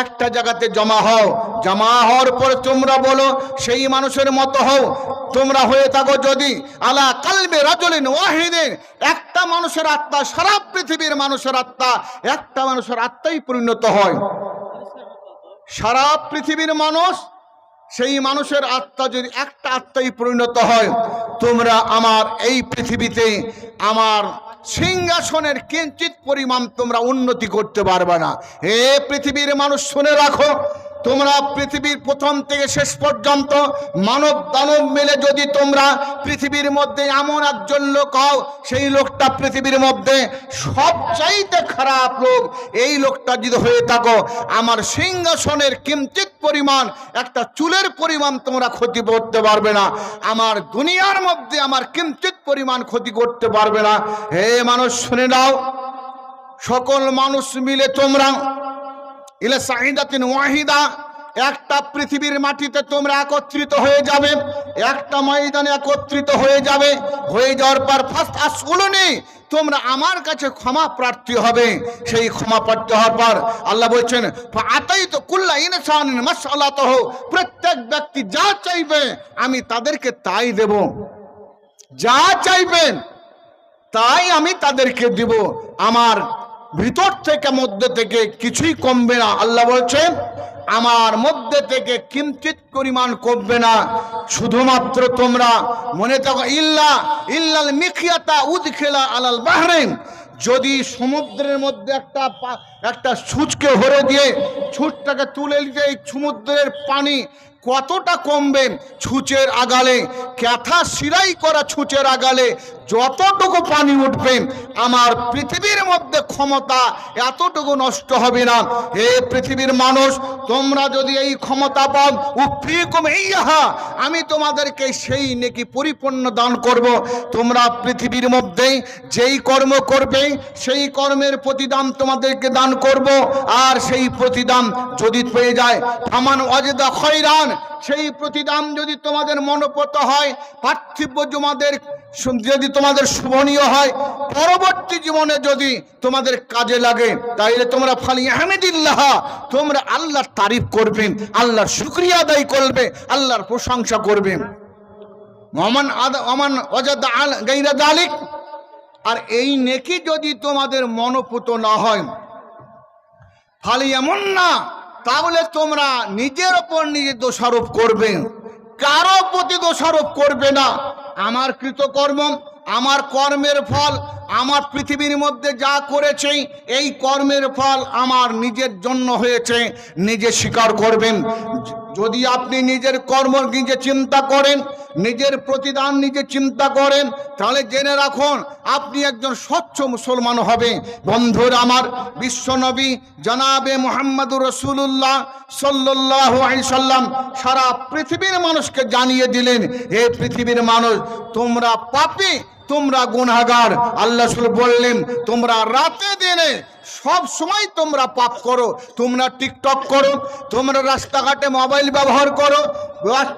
একটা জায়গাতে জমা হও, জমা হওয়ার পর তোমরা বলো সেই মানুষের মতো হও, তোমরা হয়ে থাকো যদি আলা কালবে রাজুলিন ওয়াহিদিন, একটা মানুষের আত্মা, সারা পৃথিবীর মানুষের আত্মা একটা মানুষের আত্মাই পরিণত হয়। সারা পৃথিবীর মানুষ সেই মানুষের আত্মা যদি একটা আত্মাই পরিণত হয়, তোমরা আমার এই পৃথিবীতে আমার সিংহাসনের কিঞ্চিত পরিমাণ তোমরা উন্নতি করতে পারবে না। হে পৃথিবীর মানুষ শুনে রাখো, তোমরা পৃথিবীর প্রথম থেকে শেষ পর্যন্ত মানব দানব মিলে যদি তোমরা পৃথিবীর মধ্যে এমন একজন লোক হও, সেই লোকটা পৃথিবীর মধ্যে সবচাইতে খারাপ লোক, এই লোকটা যদি হয়ে থাকো, আমার সিংহাসনের কিঞ্চিত পরিমাণ একটা চুলের পরিমাণ তোমরা ক্ষতি করতে পারবে না, আমার দুনিয়ার মধ্যে আমার কিঞ্চিত পরিমাণ ক্ষতি করতে পারবে না। হে মানুষ শুনে নাও, সকল মানুষ মিলে তোমরা ইলা সাইদাতিন ওয়াহিদা, একটা পৃথিবীর মাটিতে তোমরা একত্রিত হয়ে যাবে, একটা ময়দানে একত্রিত হয়ে যাবে, হয়ে যাওয়ার পর ফার্স্ট আসকুলনি, তোমরা আমার কাছে ক্ষমা প্রার্থী হবে। সেই ক্ষমা প্রার্থী হওয়ার পর আল্লাহ বলছেন, আতাইতু কুল্লা ইনসানিন মাসআলাতাহু, প্রত্যেক ব্যক্তি যা চাইবে আমি তাদেরকে তাই দেব, যা চাইবেন তাই আমি তাদেরকে দিব, আমার ভিতর থেকে মধ্যে থেকে কিছুই কমবে না। আল্লাহ বলছেন আমার মধ্যে থেকে কিঞ্চিত পরিমাণ কমবে না। শুধুমাত্র তোমরা মনে থাকো, ইল্লাল মিখিয়াতা উদখিলা আলাল বাহরাইন, যদি সমুদ্রের মধ্যে একটা ছুঁচকে ভরে দিয়ে ছুঁচটাকে তুলে দিয়ে সমুদ্রের পানি কতটা কমবে, ছুঁচের আগালে, ক্যাথা সিরাই করা ছুঁচের আগালে যতটুকু পানি উঠবে আমার পৃথিবীর মধ্যে ক্ষমতা এতটুকু নষ্ট হবে না। হে পৃথিবীর মানুষ, তোমরা যদি এই ক্ষমতা পাও, উফিকুম ইহা, আমি তোমাদেরকে সেই নেকি পরিপূর্ণ দান করব। তোমরা পৃথিবীর মধ্যে যেই কর্ম করবে সেই কর্মের প্রতিদান তোমাদেরকে দান করব। আর সেই প্রতিদান যদি পেয়ে যায়, ফামান ওয়াজেদা খয়রান, সেই প্রতিদান যদি তোমাদের মনোপত হয়, পার্থিব জীবনের যদি তোমাদের শুভনীয় হয়, পরবর্তী জীবনে যদি তোমাদের কাজে লাগে, তাইলে তোমরা ফালি আহমেদিল্লাহ, তোমরা আল্লাহর তারিফ করবে, আল্লাহর শুকরিয়া আদায় করবে, আল্লাহর প্রশংসা করবে। ওমান ওয়াজাদা গায়রা যালিক, আর এই নেকি যদি তোমাদের মনোপুত না হয়, ফালি এমন না, তাহলে তোমরা নিজের ওপর নিজে দোষারোপ করবে, কারো প্রতি দোষারোপ করবে না। আমার কৃতকর্ম, আমার কর্মের ফল, আমার পৃথিবীর মধ্যে যা করেছে এই কর্মের ফল আমার নিজের জন্য হয়েছে, নিজে স্বীকার করবেন। যদি আপনি নিজের কর্ম নিজে চিন্তা করেন, নিজের প্রতিদান নিজে চিন্তা করেন, তাহলে জেনে রাখুন আপনি একজন স্বচ্ছ মুসলমান হবে। বন্ধুরা আমার, বিশ্বনবী জনাবে মুহাম্মদুর রাসূলুল্লাহ সাল্লাল্লাহু আলাইহি সাল্লাম সারা পৃথিবীর মানুষকে জানিয়ে দিলেন, হে পৃথিবীর মানুষ, তোমরা পাপী, তোমরা গুনাহগার। আল্লাহ রাসূল বললেন, তোমরা রাতে দিনে সব সময় তোমরা পাপ করো, তোমরা টিকটক করো, তোমরা রাস্তাঘাটে মোবাইল ব্যবহার করো,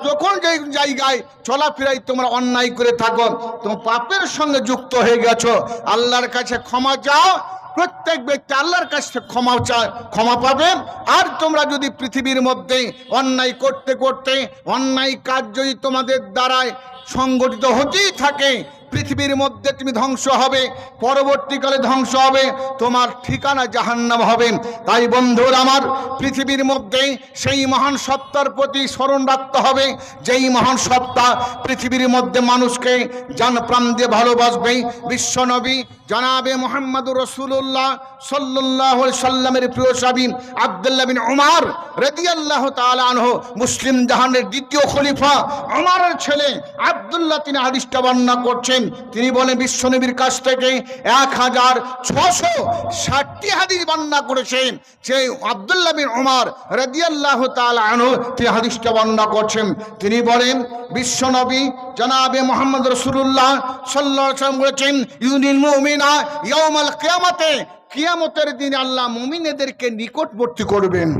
যখন যে জায়গায় চলাফেরাই তোমরা অন্যায় করে থাকো, তোমরা পাপের সঙ্গে যুক্ত হয়ে গেছো। আল্লাহর কাছে ক্ষমা চাও, প্রত্যেক ব্যক্তি আল্লাহর কাছে ক্ষমা চায়, ক্ষমা পাবে। আর তোমরা যদি পৃথিবীর মধ্যে অন্যায় করতে করতে অন্যায় কাজ যদি তোমাদের দ্বারায় সংগঠিত হতেই থাকে, পৃথিবীর মধ্যে তুমি ধ্বংস হবে, পরবর্তীকালে ধ্বংস হবে, তোমার ঠিকানা জাহান্নাম হবে। তাই বন্ধুরা আমার, পৃথিবীর মধ্যে সেই মহান সত্তার প্রতি স্মরণ রাখতে হবে, যেই মহান সত্তা পৃথিবীর মধ্যে মানুষকে জান প্রাণ দিয়ে ভালোবাসবে। বিশ্বনবী জনাবে মুহাম্মদুর রাসূলুল্লাহ সাল্লাল্লাহু আলাইহি সাল্লামের প্রিয় সাহাবী আব্দুল্লাহ বিন উমর রাদিয়াল্লাহু তাআলা আনহু, মুসলিম জাহানের দ্বিতীয় খলিফা উমরের ছেলে আব্দুল্লাহ, তিনি হাদিসটা বর্ণনা করছেন। তিনি বলেন, বিশ্বনবীর কাছ থেকে 1660টি হাদিস বর্ণনা করেছেন। সেই আব্দুল্লাহ বিন উমর রাদিয়াল্লাহু তাআলা আনহু তিনি হাদিসটা বর্ণনা করছেন। তিনি বলেন, বিশ্বনবী জনাবে মুহাম্মদ রাসূলুল্লাহ সাল্লাল্লাহু আলাইহি ওয়াসাল্লাম বলেছেন, ইউনিল মুমিনা ইয়াউমাল কিয়ামতে, কিয়ামতের দিন আল্লাহ মুমিনদেরকে নিকটবর্তী করবেন।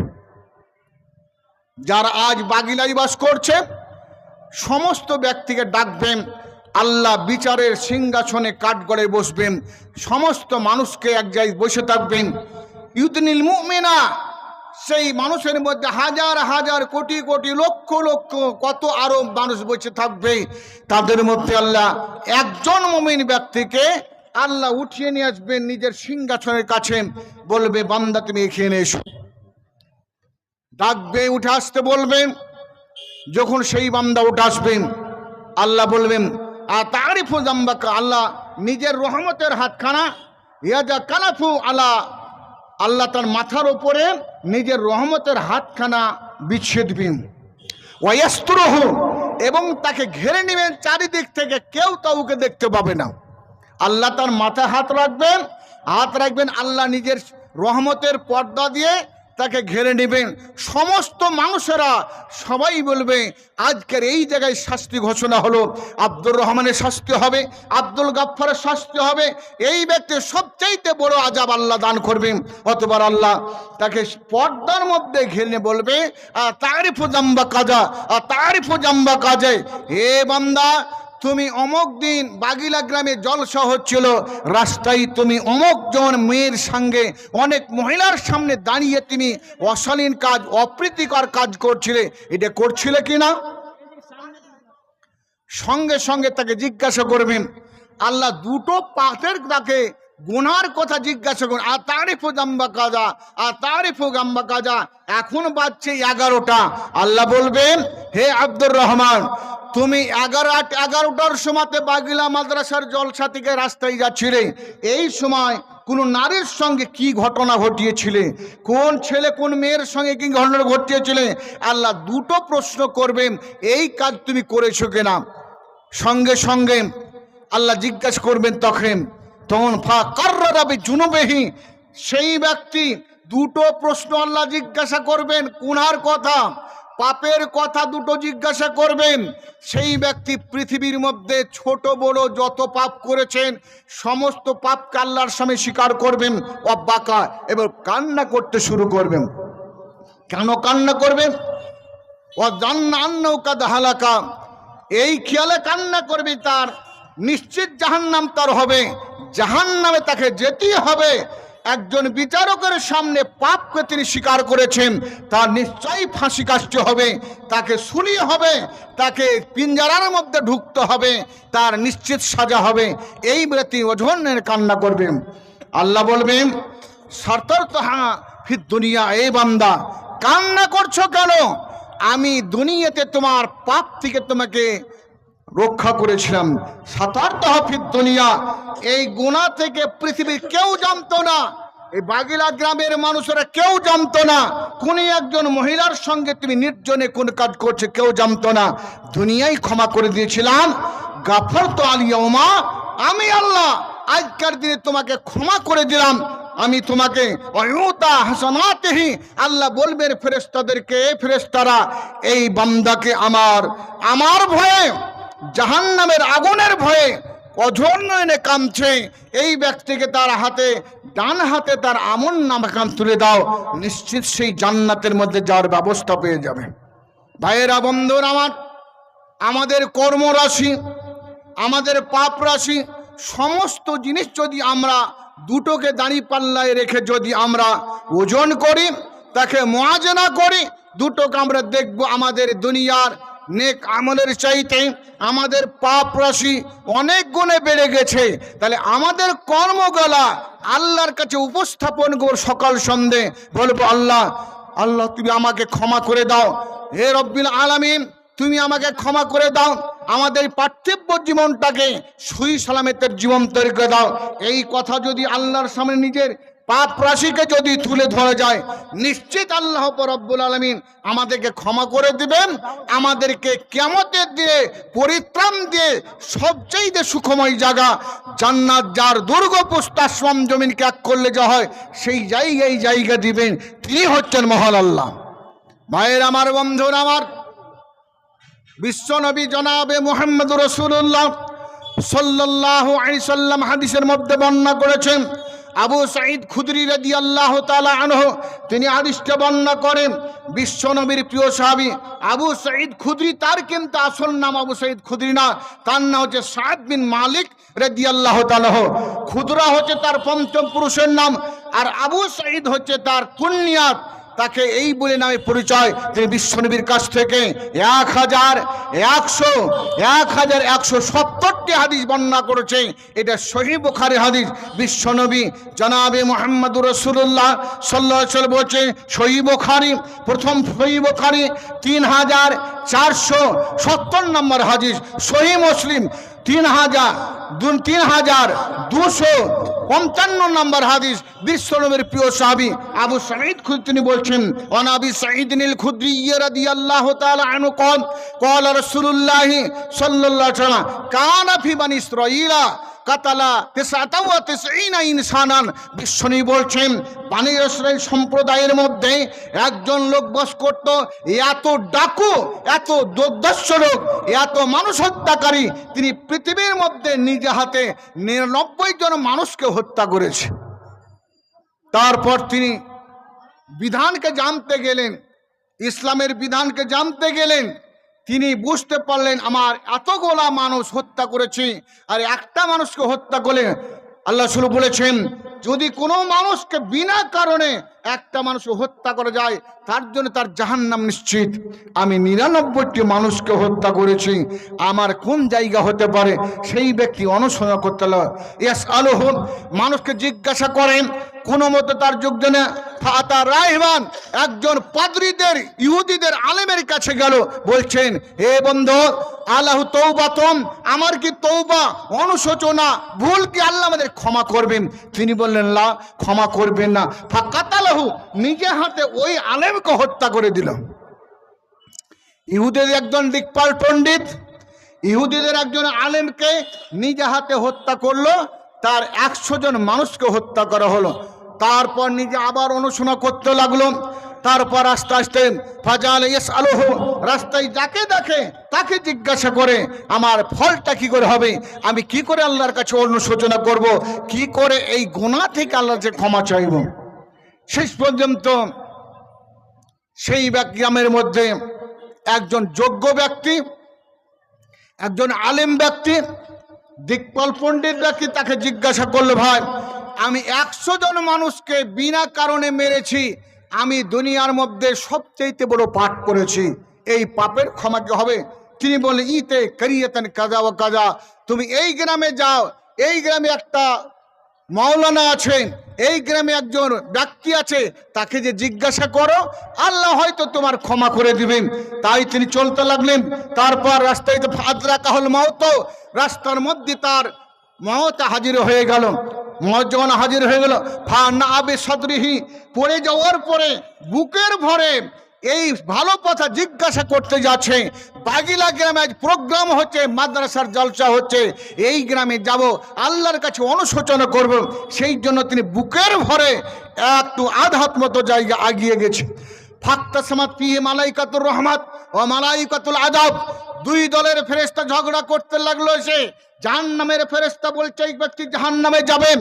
যারা আজ বাগিলায় বাস করছে সমস্ত ব্যক্তিকে ডাকবেন, আল্লাহ বিচারের সিংহাসনে কাঠগড়ে বসবেন, সমস্ত মানুষকে এক জায়গায় বসে থাকবেন। ইউদনিল মুমিনা, সেই মানুষের মধ্যে হাজার হাজার কোটি কোটি লক্ষ লক্ষ কত আরো মানুষ বসে থাকবে, তাদের মধ্যে আল্লাহ একজন মুমিন ব্যক্তিকে আল্লাহ উঠিয়ে নিয়ে আসবেন নিজের সিংহাসনের কাছে, বলবে, বান্দা তুমি এখানে এসো। ডাকবে, উঠে আসতে বলবেন। যখন সেই বান্দা উঠে আসবেন, আল্লাহ বলবেন, আতারিফু জাম্বাকা, আল্লাহ নিজের রহমতের হাতখানা ইয়াজা কানাফু আলা, আল্লাহ তার মাথার উপরে নিজের রহমতের হাতখানা বিছিয়ে দিবেন। ওয়ায়াস্তুরহু, এবং তাকে ঘিরে নেবেন চারিদিক থেকে, কেউ কাউকে দেখতে পাবে না। আল্লাহ তার মাথায় হাত রাখবেন, আল্লাহ নিজের রহমতের পর্দা দিয়ে তাকে ঘিরে নেবেন। সমস্ত মানুষেরা সবাই বলবে, আজকের এই জায়গায় শাস্তি ঘোষণা হলো, আব্দুর রহমানের শাস্তি হবে, আব্দুল গাফফারের শাস্তি হবে, এই ব্যক্তির সবচাইতে বড় আযাব আল্লাহ দান করবেন। অতবার আল্লাহ তাকে পর্দার মধ্যে ঘিরে বলবে, তারিফু জাম্বা কাজা, তারিফু জাম্বা কাজে, হে বান্দা, তুমি অমুক দিন বাগিলা গ্রামে জলসা হচ্ছিল, রাস্তায় তুমি অমুক জন মেয়ের সঙ্গে অনেক মহিলার সামনে দাঁড়িয়ে তুমি অশালীন কাজ, অপ্রীতিকর কাজ করছিলে, এটা করছিলে কি না? সঙ্গে সঙ্গে তাকে জিজ্ঞাসা করবেন। আল্লাহ দুটো পাপের তাকে গুনার কথা জিজ্ঞাসা করুন, তারিফু জাম্বা কাজা, তারিফু গাম্বা কাজা। এখন বাজছে 11টা। আল্লাহ বলবেন, হে আব্দুর রহমান, তুমি 11টার সময়তে বাগিলা মাদ্রাসার জলসা থেকে রাস্তায় যাচ্ছিলে, এই সময় কোন নারীর সঙ্গে কি ঘটনা ঘটিয়েছিলে, কোন ছেলে কোন মেয়ের সঙ্গে কি ঘটনা ঘটিয়েছিলে? আল্লাহ দুটো প্রশ্ন করবেন, এই কাজ তুমি করেছো কিনা। সঙ্গে সঙ্গে আল্লাহ জিজ্ঞাসা করবেন তখন ফা কাররাবি জুনুবেহি, সেই ব্যক্তি দুটো প্রশ্ন আল্লাহ জিজ্ঞাসা করবেন, গুনার কথা পাপের কথা দুটো জিজ্ঞাসা করবেন। সেই ব্যক্তি পৃথিবীর মধ্যে ছোট বড় যত পাপ করেছেন সমস্ত পাপকে আল্লাহর সামনে স্বীকার করবেন, অবাকা এবার কান্না করতে শুরু করবেন। কেন কান্না করবেন? ও জান্নান্নৌকা দাহালাকা, এই খেয়ালে কান্না করবে তার নিশ্চিত জাহান্নাম তার হবে, জাহান্নামে তাকে যেতেই হবে। একজন বিচারকের সামনে পাপকে তিনি স্বীকার করেছেন, তার নিশ্চয়ই ফাঁসি কাটতে হবে, তাকে শুনি হবে, তাকে পিঞ্জারার মধ্যে ঢুকতে হবে, তার নিশ্চিত সাজা হবে। এই বলে তিনি ওজনের কান্না করবেন। আল্লাহ বলবেন সতর্কহা ফিদ দুনিয়া, এই বান্দা কান্না করছো কেন? আমি দুনিয়াতে তোমার পাপ থেকে তোমাকে রক্ষা করেছিলাম। সতর্কহা ফিদ দুনিয়া, এই গুনাহ থেকে পৃথিবীর কেউ জানতো না, এই বাগিলা গ্রামের মানুষেরা কেউ জানতো না। কোন একজন মহিলার সঙ্গে তুমি নির্জনে কোন কাজ করছে কেউ জানতো না। দুনিয়ায় ক্ষমা করে দিয়েছিলাম। গাফারতু আল-ইয়াওমা, আমি আল্লাহ আজকের দিনে তোমাকে ক্ষমা করে দিলাম। আমি তোমাকে ওয়ায়ুতা হাসানাতিহি, আল্লাহ বলবেন ফেরেশতাদেরকে, ফেরেশতারা এই বান্দাকে আমার ভয়ে, জাহান্নামের আগুনের ভয়ে অঝোর নয়নে কাঁদছে, এই ব্যক্তিকে তার হাতে, ডান হাতে তার আমল নামা তুলে দাও, নিশ্চিত সেই জান্নাতের মধ্যে যাওয়ার ব্যবস্থা পেয়ে যাবে। ভাইয়েরা, বন্ধুরা আমার, আমাদের কর্মরাশি, আমাদের পাপ রাশি, সমস্ত জিনিস যদি আমরা দুটোকে দাঁড়িয়ে পাল্লায় রেখে যদি আমরা ওজন করি, তাকে মুয়াজানা করি, দুটোকে আমরা দেখব আমাদের দুনিয়ার নেক আমলের চাইতে আমাদের পাপ রাশি অনেক গুণে বেড়ে গেছে। তাহলে আমাদের কর্মগলা আল্লাহর কাছে উপস্থাপন করব সকাল সন্ধে, বলবো আল্লাহ, আল্লাহ তুমি আমাকে ক্ষমা করে দাও, হে রব্বিল আলামিন তুমি আমাকে ক্ষমা করে দাও, আমাদের পার্থিব জীবনটাকে সহি সালামতের জীবন তৈরি করে দাও। এই কথা যদি আল্লাহর সামনে নিজের পাপ রাশিকে যদি তুলে ধরা যায়, নিশ্চিত আল্লাহ রব্বুল আলামিন আমাদেরকে ক্ষমা করে দিবেন, আমাদেরকে কিয়ামতের দিনে পরিত্রাণ দিয়ে সবচেয়ে সুখময় জায়গা জান্নাত, যার দুর্গ পোস্ত আসমান জমিনকে এক করলে যা হয়, সেই জায়গা দিবেন, তিনি হচ্ছেন মহান আল্লাহ। ভাইয়ের আমার, বন্ধুরা আমার, বিশ্বনবী জনাবে মুহাম্মদুর রাসূলুল্লাহ সাল্লাল্লাহু আলাইহি সাল্লাম হাদিসের মধ্যে বর্ণনা করেছেন। আবু সাঈদ খুদরি রাদিয়াল্লাহু তাআলা আনহু তিনি হাদিসটা বর্ণনা করেন। বিশ্বনবীর প্রিয় সাহাবী আবু সাঈদ খুদরি, তার কিন্তু আসল নাম আবু সাঈদ খুদরি না, তার নাম হচ্ছে সাদ বিন মালিক রাদিয়াল্লাহু তাআলা। খুদরা হচ্ছে তার পঞ্চম পুরুষের নাম, আর আবু সাঈদ হচ্ছে তার কুনিয়াত। তাকে এই বলে নামে পরিচয়। তিনি বিশ্বনবীর কাছ থেকে 1170টি হাদিস বর্ণনা করেছে। এটা সহিহ বুখারী হাদিস। বিশ্বনবী জনাবে মুহাম্মদুর রাসূলুল্লাহ সাল্লাল্লাহু আলাইহি ওয়াসাল্লাম বলেছেন, সহিহ বুখারী, প্রথম সহিহ বুখারী 3470 নম্বর হাদিস, সহিহ মুসলিম 3255 নম্বর হাদিস। বিশ্বনবীর প্রিয় সাহাবী আবু সাঈদ খুদরি তিনি বলছেন, ওয়ান আবি সাঈদিনিল খুদরি রাদিয়াল্লাহু তাআলা আনহু ক্বালা রাসূলুল্লাহ সাল্লাল্লাহু আলাইহি ওয়াসাল্লাম কানা ফি বানি ইসরাঈলা কাতালা 99 ইনসানান। বিশ্বনবী বলছেন, বানি ইসরাঈল সম্প্রদায়ের মধ্যে একজন লোক বাস করত, এত ডাকু, এত দুর্দর্শ লোক, এত মানুষ হত্যাকারী, তিনি পৃথিবীর মধ্যে নিজে হাতে 99 জন মানুষকে হত্যা করেছে। তারপর তিনি বিধানকে জানতে গেলেন, ইসলামের বিধানকে জানতে গেলেন। তিনি বুঝতে পারলেন আমার এতগুলা মানুষ হত্যা করেছি, আর একটা মানুষকে হত্যা করলে আল্লাহ রাসূল বলেছেন, যদি কোনো মানুষকে বিনা কারণে একটা মানুষ হত্যা করা যায়, তার জন্য তার জাহান্নাম নিশ্চিত। আমি 99টি মানুষকে হত্যা করেছি, আমার কোন জায়গা হতে পারে? সেই ব্যক্তি অনুসরণ করতে ইয়াসআলুহু, মানুষকে জিজ্ঞাসা করেন, কোনো মতে তার যোগদানে ফাতা রাহবান, একজন পাদ্রীদের, ইহুদিদের আলেমের কাছে গেল, বলছেন, হে বন্ধু, আল্লাহু তওবাতুম, আমার কি তওবা, অনুশোচনা, ভুল কি আল্লাহ আমাদের ক্ষমা করবেন? তিনি বললেন, লা, ক্ষমা করবেন না। ফাকাতালাহু, নিজে হাতে ওই আলেমকে হত্যা করে দিল। ইহুদের একজন দিকপাল পণ্ডিত, ইহুদিদের একজন আলেমকে নিজে হাতে হত্যা করলো, তার 100 জন মানুষকে হত্যা করা হলো। তারপর নিজে আবার অনুশোচনা করতে লাগলো। তারপর আস্তে আস্তে ফাজাল ইয়াসআলুহু, রাস্তায় যাকে দেখে তাকে জিজ্ঞাসা করে আমার ফলটা কি করে হবে, আমি কি করে আল্লাহর কাছে অনুশোচনা করব, কি করে এই গুনাহ থেকে আল্লাহর কাছে ক্ষমা চাইব। শেষ পর্যন্ত সেই গ্রামের মধ্যে একজন যোগ্য ব্যক্তি, একজন আলেম ব্যক্তি, দিকপাল পণ্ডিত ব্যক্তি তাকে জিজ্ঞাসা করলো, ভাই আমি 100 জন মানুষকে বিনা কারণে মেরেছি, আমি দুনিয়ার মধ্যে সবচেয়ে বড় পাপ করেছি, এই পাপের ক্ষমা কি হবে? তিনি বললেন, ইতে করিয়াতেন কাজা ও কাজা, তুমি এই গ্রামে যাও, এই গ্রামে একটা মাওলানা আছে, এই গ্রামে একজন ব্যক্তি আছে, তাকে যে জিজ্ঞাসা করো, আল্লাহ হয়তো তোমার ক্ষমা করে দিবেন। তাই তিনি চলতে লাগলেন। তারপর রাস্তায় আদরাকাহুল মাউত, রাস্তার মধ্যে তার মওত হাজির হয়ে গেল। মওত যখন হাজির হয়ে গেল, ফানা আবে সদরিহি, পড়ে যাওয়ার পরে বুকের ভরে এই ভালো কথা জিজ্ঞাসা করতে যাচ্ছে, বাগিলা গ্রামে আজ প্রোগ্রাম হচ্ছে, মাদ্রাসার জলসা হচ্ছে, এই গ্রামে যাব, আল্লাহর কাছে অনুশোচনা করব, সেই জন্য তিনি বুকের ভরে একটু আধাত মতো জায়গা আগিয়ে গেছে। ফাক্তা সামাত ফিহে মালাইকাতুর রহমাত ও মালাইকাতুল আযাব, দুই দলের ফেরেশতা ঝগড়া করতে লাগলো। এসে জাহান্নামের ফেরেশতা বলছে এই ব্যক্তি জাহান্নামে যাবেন,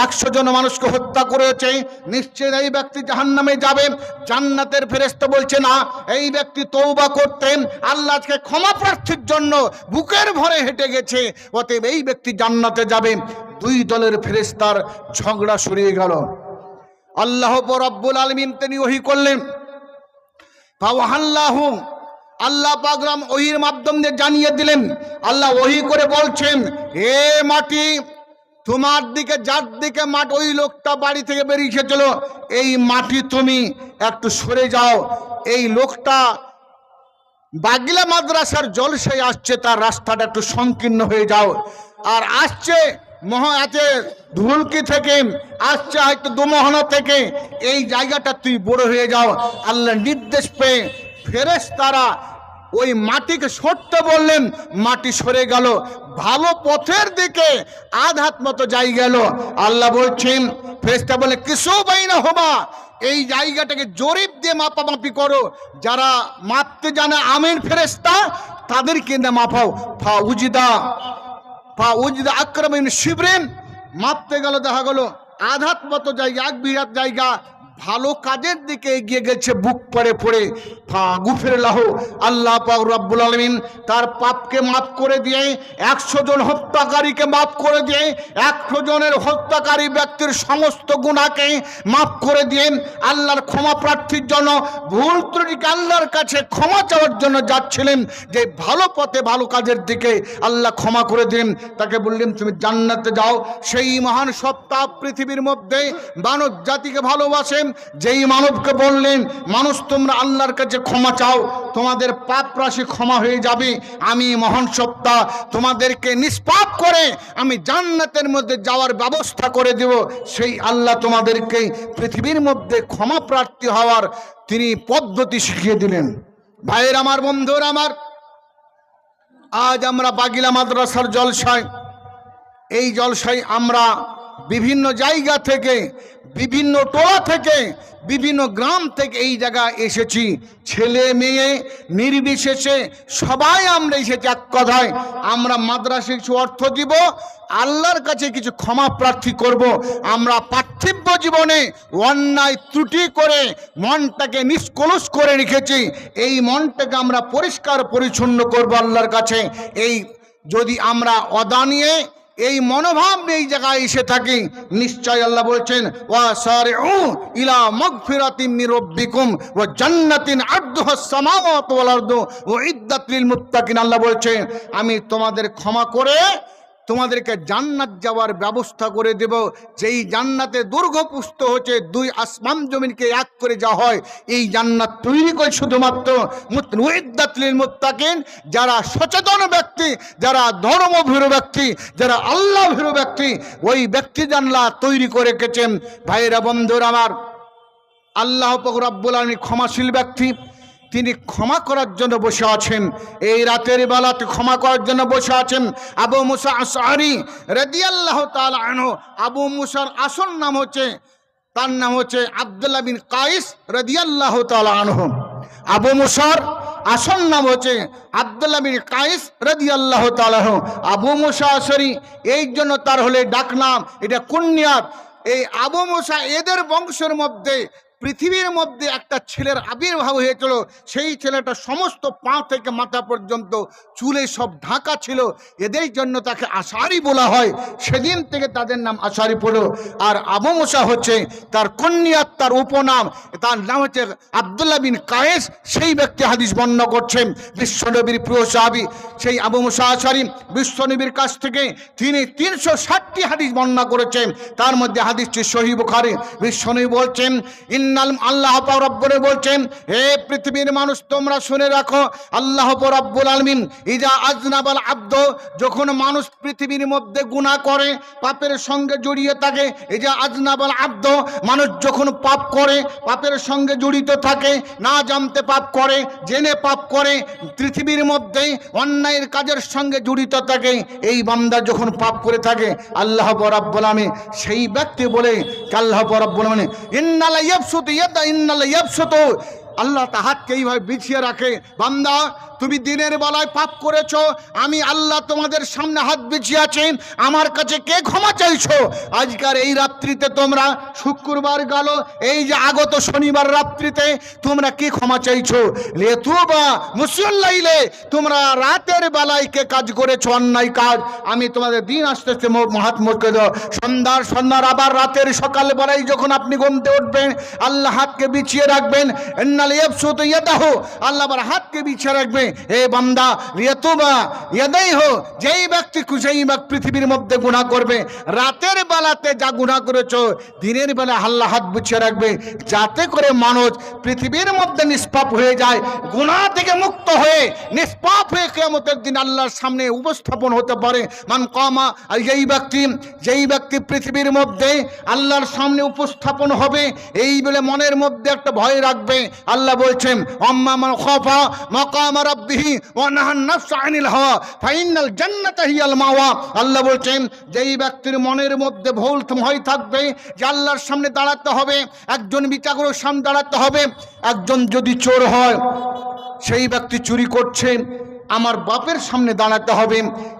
100 জন মানুষকে হত্যা করেছে, নিশ্চয় এই ব্যক্তি জাহান্নামে যাবে। জান্নাতের ফেরেশতা বলছে না, এই ব্যক্তি তওবা করতেন, আল্লাহকে ক্ষমা প্রার্থীর জন্য বুকের ভরে হেঁটে গেছে, অতএব এই ব্যক্তি জান্নাতে যাবে। দুই দলের ফেরেশতার ঝগড়া সরিয়ে গেল। আল্লাহ রাব্বুল আলামিন তিনি ওহী করলেন, ফাওয়াহাল্লাহু, আল্লাহ পাক ওহির মাধ্যমে জানিয়ে দিলেন। আল্লাহ ওহি করে বলছেন, হে মাটি, তোমার দিকে যার দিকে মাটি, ওই লোকটা বাড়ি থেকে বেরিয়ে এসেছিল, এই মাটি তুমি একটু সরে যাও। এই লোকটা বাগিলা মাদ্রাসার জলসায় আসছে, তার রাস্তাটা একটু সংকীর্ণ হয়ে যাও। আর আসছে মহাতে ধুলকি থেকে, আসছে হয়তো দুমোহনা থেকে, এই জায়গাটা তুই বড় হয়ে যাও। আল্লাহ নির্দেশ পেয়ে ফেরেশতারা ওই মাটিকে সরতে বললেন, মাটি সরে গেল, ভালো পথের দিকে আধাত মতো যাই গেল। আল্লাহ বলছেন, ফেরেশতা বলে কিছু বাইনা হবা, এই জায়গাটাকে জরিপ দিয়ে মাপামাপি করো, যারা মাপতে জানে আমিন ফেরেশতা তাদেরকে না মাপাও। ফা উজিদা আকরামিন শিবরিন, মাপতে গেল, দেখা গেল আধাত মতো জায়গা, 1 বিঘাত জায়গা ভালো কাজের দিকে এগিয়ে গেছে, বুক পড়ে পড়ে। ফাগুফিরলাহু, আল্লাহ পাক রব্বুল আলামিন তার পাপকে মাফ করে দিয়ে, 100 জন হত্যাকারীকে মাফ করে দিয়ে, 100 জনের হত্যাকারী ব্যক্তির সমস্ত গুনাহকে মাফ করে দিয়ে, আল্লাহর ক্ষমা প্রার্থীর জন্য ভুল ত্রুটিকে আল্লাহর কাছে ক্ষমা চাওয়ার জন্য যাচ্ছিলেন, যে ভালো পথে ভালো কাজের দিকে আল্লাহ ক্ষমা করে দিন, তাকে বললেন তুমি জান্নাতে যাও। সেই মহান সত্তা পৃথিবীর মধ্যে মানব জাতিকে ভালোবাসেন, যেই মানবকে বললেন, মানুষ তোমরা আল্লাহর কাছে ক্ষমা চাও, তোমাদের পাপ রাশি ক্ষমা হয়ে যাবে, আমি মহান সত্তা তোমাদেরকে নিষ্পাপ করে আমি জান্নাতের মধ্যে যাওয়ার ব্যবস্থা করে দেব। সেই আল্লাহ তোমাদেরকে পৃথিবীর মধ্যে ক্ষমা প্রার্থী হওয়ার তিনি পদ্ধতি শিখিয়ে দিলেন। ভাইয়ের আমার, বন্ধুরা আমার, আজ আমরা বাগিলা মাদ্রাসার জলসায়, এই জলসায় আমরা বিভিন্ন জায়গা থেকে, বিভিন্ন টোলা থেকে, বিভিন্ন গ্রাম থেকে এই জায়গায় এসেছি, ছেলে মেয়ে নির্বিশেষে সবাই আমরা এসেছি। এক কথায় আমরা মাদ্রাসায় কিছু অর্থ দিব, আল্লাহর কাছে কিছু ক্ষমা প্রার্থী করব। আমরা পার্থিব জীবনে অন্যায় ত্রুটি করে মনটাকে নিষ্কলুষ করে রেখেছি, এই মনটাকে আমরা পরিষ্কার পরিচ্ছন্ন করব আল্লাহর কাছে। এই যদি আমরা অদানিয়ে এই মনোভাব এই জায়গায় এসে থাকি, নিশ্চয় আল্লাহ বলছেন, ওয়াসারিউ ইলা মাগফিরাতিন মির রাব্বিকুম ওয়া জান্নাতিন আরদুহাস সামাওয়াতু ওয়াল আরদু উইদ্দাত লিল মুত্তাকিন। আল্লাহ বলছেন, আমি তোমাদের ক্ষমা করে তোমাদেরকে জান্নাত যাওয়ার ব্যবস্থা করে দেব, যেই জান্নাতে দুর্গপুষ্ট হচ্ছে 2 আসমান জমিনকে এক করে যাওয়া হয়। এই জান্নাত তৈরি করে শুধুমাত্র উইদ্দাত লিল মুত্তাকিন, যারা সচেতন ব্যক্তি, যারা ধর্মভীরু ব্যক্তি, যারা আল্লাহ ভীরু ব্যক্তি, ওই ব্যক্তি জান্নাত তৈরি করে রেখেছেন। ভাইয়েরা, বন্ধুরা আমার, আল্লাহ পাক রব্বুল আলামিন ক্ষমাশীল ব্যক্তি, তিনি ক্ষমা করার জন্য বসে আছেন। এই রাতের বেলাতে ক্ষমা করার জন্য বসে আছেন আবু মুসা আশআরী রাদিয়াল্লাহু তাআলা আনহু। আবু মুসার আসল নাম হচ্ছে, তার নাম হচ্ছে আব্দুল্লাহ বিন কায়েস রাদিয়াল্লাহু তাআলা আনহু। আবু মুসার আসল নাম হচ্ছে আব্দুল্লাহ বিন কায়েস রাদিয়াল্লাহু তাআলা আনহু। আবু মুসা আশআরী এই জন্য তার হলে ডাকনাম, এটা কুনিয়াত। এই আবু মুসা এদের বংশের মধ্যে পৃথিবীর মধ্যে একটা ছেলের আবির্ভাব হয়েছিল। সেই ছেলেটা সমস্ত পা থেকে মাথা পর্যন্ত চুলে সব ঢাকা ছিল, এদের জন্য তাকে আশারি বলা হয়। সেদিন থেকে তাদের নাম আশারি পড়ল। আর আবু মুসা হচ্ছে তার কুনিয়াত, তার উপনাম, তার নাম হচ্ছে আব্দুল্লাহ বিন কায়েস। সেই ব্যক্তি হাদিস বর্ণনা করছেন বিশ্বনবীর প্রিয় সাহাবী সেই আবু মুসা আশারি। বিশ্বনবীর কাছ থেকে তিনি 360টি হাদিস বর্ণনা করেছেন, তার মধ্যে হাদিসটি সহিহ বুখারী। বিশ্বনবী বলছেন আল্লাহ রাব্বুল বলছেন, হে পৃথিবীর মানুষ তোমরা শুনে রাখো, আল্লাহ রাব্বুল আলামিন ইজা আজনাবাল আব্দ, যখন মানুষ পৃথিবীর মধ্যে গুনাহ করে, পাপের সঙ্গে জড়িয়ে থাকে, ইজা আজনাবাল আব্দ, মানুষ যখন পাপ করে, পাপের সঙ্গে জড়িত থাকে, না জানতে পাপ করে, জেনে পাপ করে, পৃথিবীর মধ্যে অন্যায়ের কাজের সঙ্গে জড়িত থাকে, এই বান্দা যখন পাপ করে থাকে, আল্লাহ রাব্বুল আলামিন সেই ব্যক্তি বলে, আল্লাহ রাব্বুল আলামিন ইন্নাল ইয়াবসুতু ইয়াদা ইন্নাল ইয়াবসুতু, আল্লাহ তার হাতকে এইভাবে বিছিয়ে রাখে। বান্দা তুমি দিনের বেলায় পাপ করেছো, আমি আল্লাহ তোমাদের সামনে হাত বিছিয়ে আছেন, আমার কাছে কে ক্ষমা চাইছো? আজকার এই রাত্রিতে তোমরা, শুক্রবার গেল, এই যে আগত শনিবার রাত্রিতে তোমরা কি ক্ষমা চাইছো? লেতুবা মুসল্লাইলে, তোমরা রাতের বেলায় কে কাজ করেছো অন্যায় কাজ, আমি তোমাদের দিন আস্তে আস্তে হাত মুটকে দাও। সন্ধ্যার আবার রাতের সকাল বেলায় যখন আপনি ঘুমতে উঠবেন, আল্লাহ হাতকে বিছিয়ে রাখবেন। ইন্নাল ইয়াবসুতু ইয়াদাহু, আল্লাহ আবার হাতকে বিছিয়ে রাখবে। হে বান্দা লিয়াতুবা ইয়াদাইহু, যেই ব্যক্তি পৃথিবীর মধ্যে গুনাহ করবে, রাতের বেলাতে যা গুনাহ করেছো, দিনের বেলা আল্লাহ হাত বিছিয়ে রাখবে, যাতে করে মানুষ পৃথিবীর মধ্যে নিষ্পাপ হয়ে যায়, গুনাহ থেকে মুক্ত হয়ে নিষ্পাপ হয়ে কিয়ামতের দিন আল্লাহর সামনে উপস্থাপন হতে পারে। মান কামা, আর যেই ব্যক্তি পৃথিবীর মধ্যে আল্লাহর সামনে উপস্থাপন হবে, এই বলে মনের মধ্যে একটা ভয় রাখবে। আল্লাহ বলছেন আম্মা মান খাফা মাকাম রাব্বিহি ওয়া নাহান নাফসা আনিল হাওয়া ফাইনাল জান্নাতা হিয়াল মাওয়া। আল্লাহ বলছেন যেই ব্যক্তির মনের মধ্যে ভয় থাকবে যে আল্লাহর সামনে দাঁড়াতে হবে, একজন বিচারকের সামনে দাঁড়াতে হবে, একজন যদি চোর হয়, সেই ব্যক্তি চুরি করছে, আমার বাপের সামনে দাঁড়াতে হবে,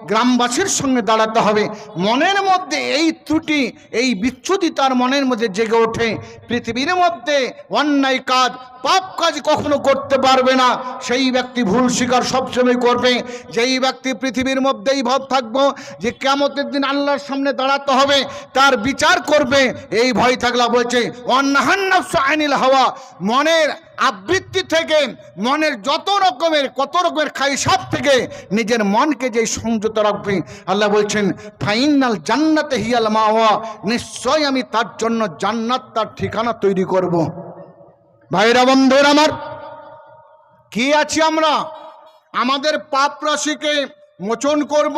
গ্রামবাসীর সঙ্গে দাঁড়াতে হবে, মনের মধ্যে এই ত্রুটি, এই বিচ্যুতি তার মনের মধ্যে জেগে ওঠে, পৃথিবীর মধ্যে অন্যায় কাজ, পাপ কাজ কখনো করতে পারবে না। সেই ব্যক্তি ভুল স্বীকার সবসময় করবে। যেই ব্যক্তি পৃথিবীর মধ্যেই ভাব থাকবো যে কিয়ামতের দিন আল্লাহর সামনে দাঁড়াতে হবে, তার বিচার করবে, এই ভয় থাকলা বলছে ওয়ান্নাহান নাফসু আনিল হাওয়া, মনের আবৃত্তি থেকে, মনের কত রকমের খাইসাব থেকে নিজের মনকে যে সংযত রাখবে, আল্লাহ বলছেন ফাইনাল জান্নাতে হিয়াল মাওয়া, নিশ্চয় আমি তার জন্য জান্নাত, তার ঠিকানা তৈরি করব। ভাইরা বন্ধুরা আমার, কি আছি আমরা? আমাদের পাপ রাশিকে মোচন করব,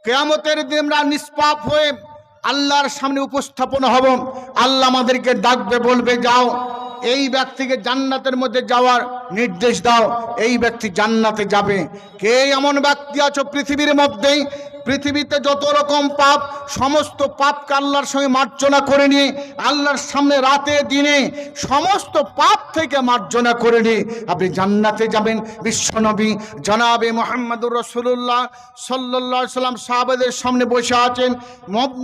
কিয়ামতের দিন আমরা নিষ্পাপ হয়ে আল্লাহর সামনে উপস্থাপন হব। আল্লাহ আমাদেরকে ডাকবে, বলবে যাও, এই ব্যক্তিকে জান্নাতের মধ্যে যাওয়ার নির্দেশ দাও, এই ব্যক্তি জান্নাতে যাবে। কে এমন ব্যক্তি আছো পৃথিবীর মধ্যেই, পৃথিবীতে যত রকম পাপ, সমস্ত পাপকে আল্লাহর সঙ্গে মার্জনা করে নিয়ে আল্লাহর সামনে রাতে দিনে সমস্ত পাপ থেকে মার্জনা করে নিয়ে আপনি জান্নাতে যাবেন। বিশ্বনবী জনাবে মুহাম্মদুর রাসূলুল্লাহ সাল্লাল্লাহু আলাইহি সাল্লাম সাহাবাদের সামনে বসে আছেন,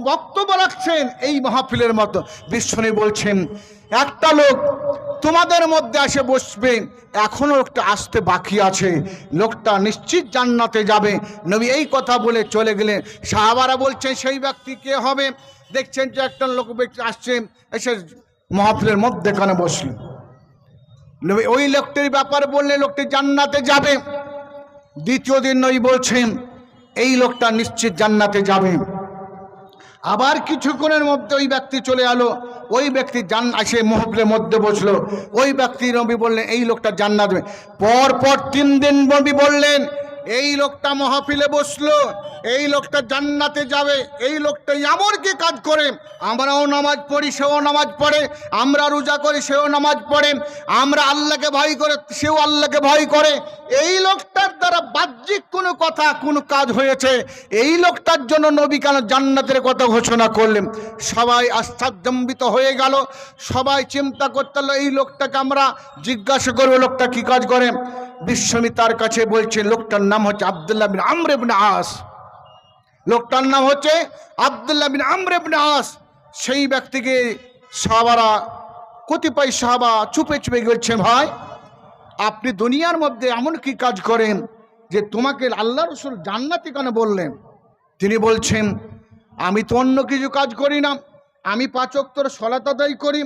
বক্তব্য রাখছেন এই মাহফিলের মতো। বিশ্বনবী বলছেন একটা লোক তোমাদের মধ্যে এসে বসবে, এখনো লোকটা আসতে বাকি আছে, লোকটা নিশ্চিত জান্নাতে যাবে। নবী এই কথা বলে চলে গেলেন। সাহাবারা বলছেন সেই ব্যক্তি কে হবে? দেখছেন যে একটা লোক আসছে, এসে মাহফিলের মধ্যে কানে বসলেন। নবী ওই লোকটির ব্যাপারে বললে লোকটি জান্নাতে যাবে। দ্বিতীয় দিন নবী বলছেন এই লোকটা নিশ্চিত জান্নাতে যাবে। আবার কিছুক্ষণের মধ্যে ওই ব্যক্তি চলে এলো, ওই ব্যক্তি এসে মাহফিলের মধ্যে বসলো, ওই ব্যক্তি নবী বললেন এই লোকটা জান্নাত। পর 3 দিন নবী বললেন এই লোকটা মাহফিলে বসলো, এই লোকটা জান্নাতে যাবে, এই লোকটা এমন কি কাজ করে, আমরাও নামাজ পড়ি সেও নামাজ পড়ে, আমরা রোজা করি সেও নামাজ পড়ে, আমরা আল্লাহকে ভয় করে সেও আল্লাহকে ভয় করে, এই লোকটার দ্বারা বাহ্যিক কোনো কথা কোনো কাজ হয়েছে, এই লোকটার জন্য নবী কেন জান্নাতের কথা ঘোষণা করলেন? সবাই আশ্চর্যান্বিত হয়ে গেল, সবাই চিন্তা করতে হলো এই লোকটাকে আমরা জিজ্ঞাসা করবো লোকটা কি কাজ করে। বিশ্বনবী তার কাছে বলছে লোকটার নাম হচ্ছে আব্দুল্লাহ বিন আমর ইবনে আস। লোকটার নাম হচ্ছে আব্দুল্লাহ বিন আমর ইবনে আস। সেই ব্যক্তিকে সাহাবারা, কতিপয় সাহাবা চুপে চুপে বলছে, ভাই আপনি দুনিয়ার মধ্যে এমন কি কাজ করেন যে তোমাকে আল্লাহ রসুল জান্নাতি কেন বললেন? তিনি বলছেন, আমি তো অন্য কিছু কাজ করি না, আমি 5 ওয়াক্তের সালাত আদায় করি,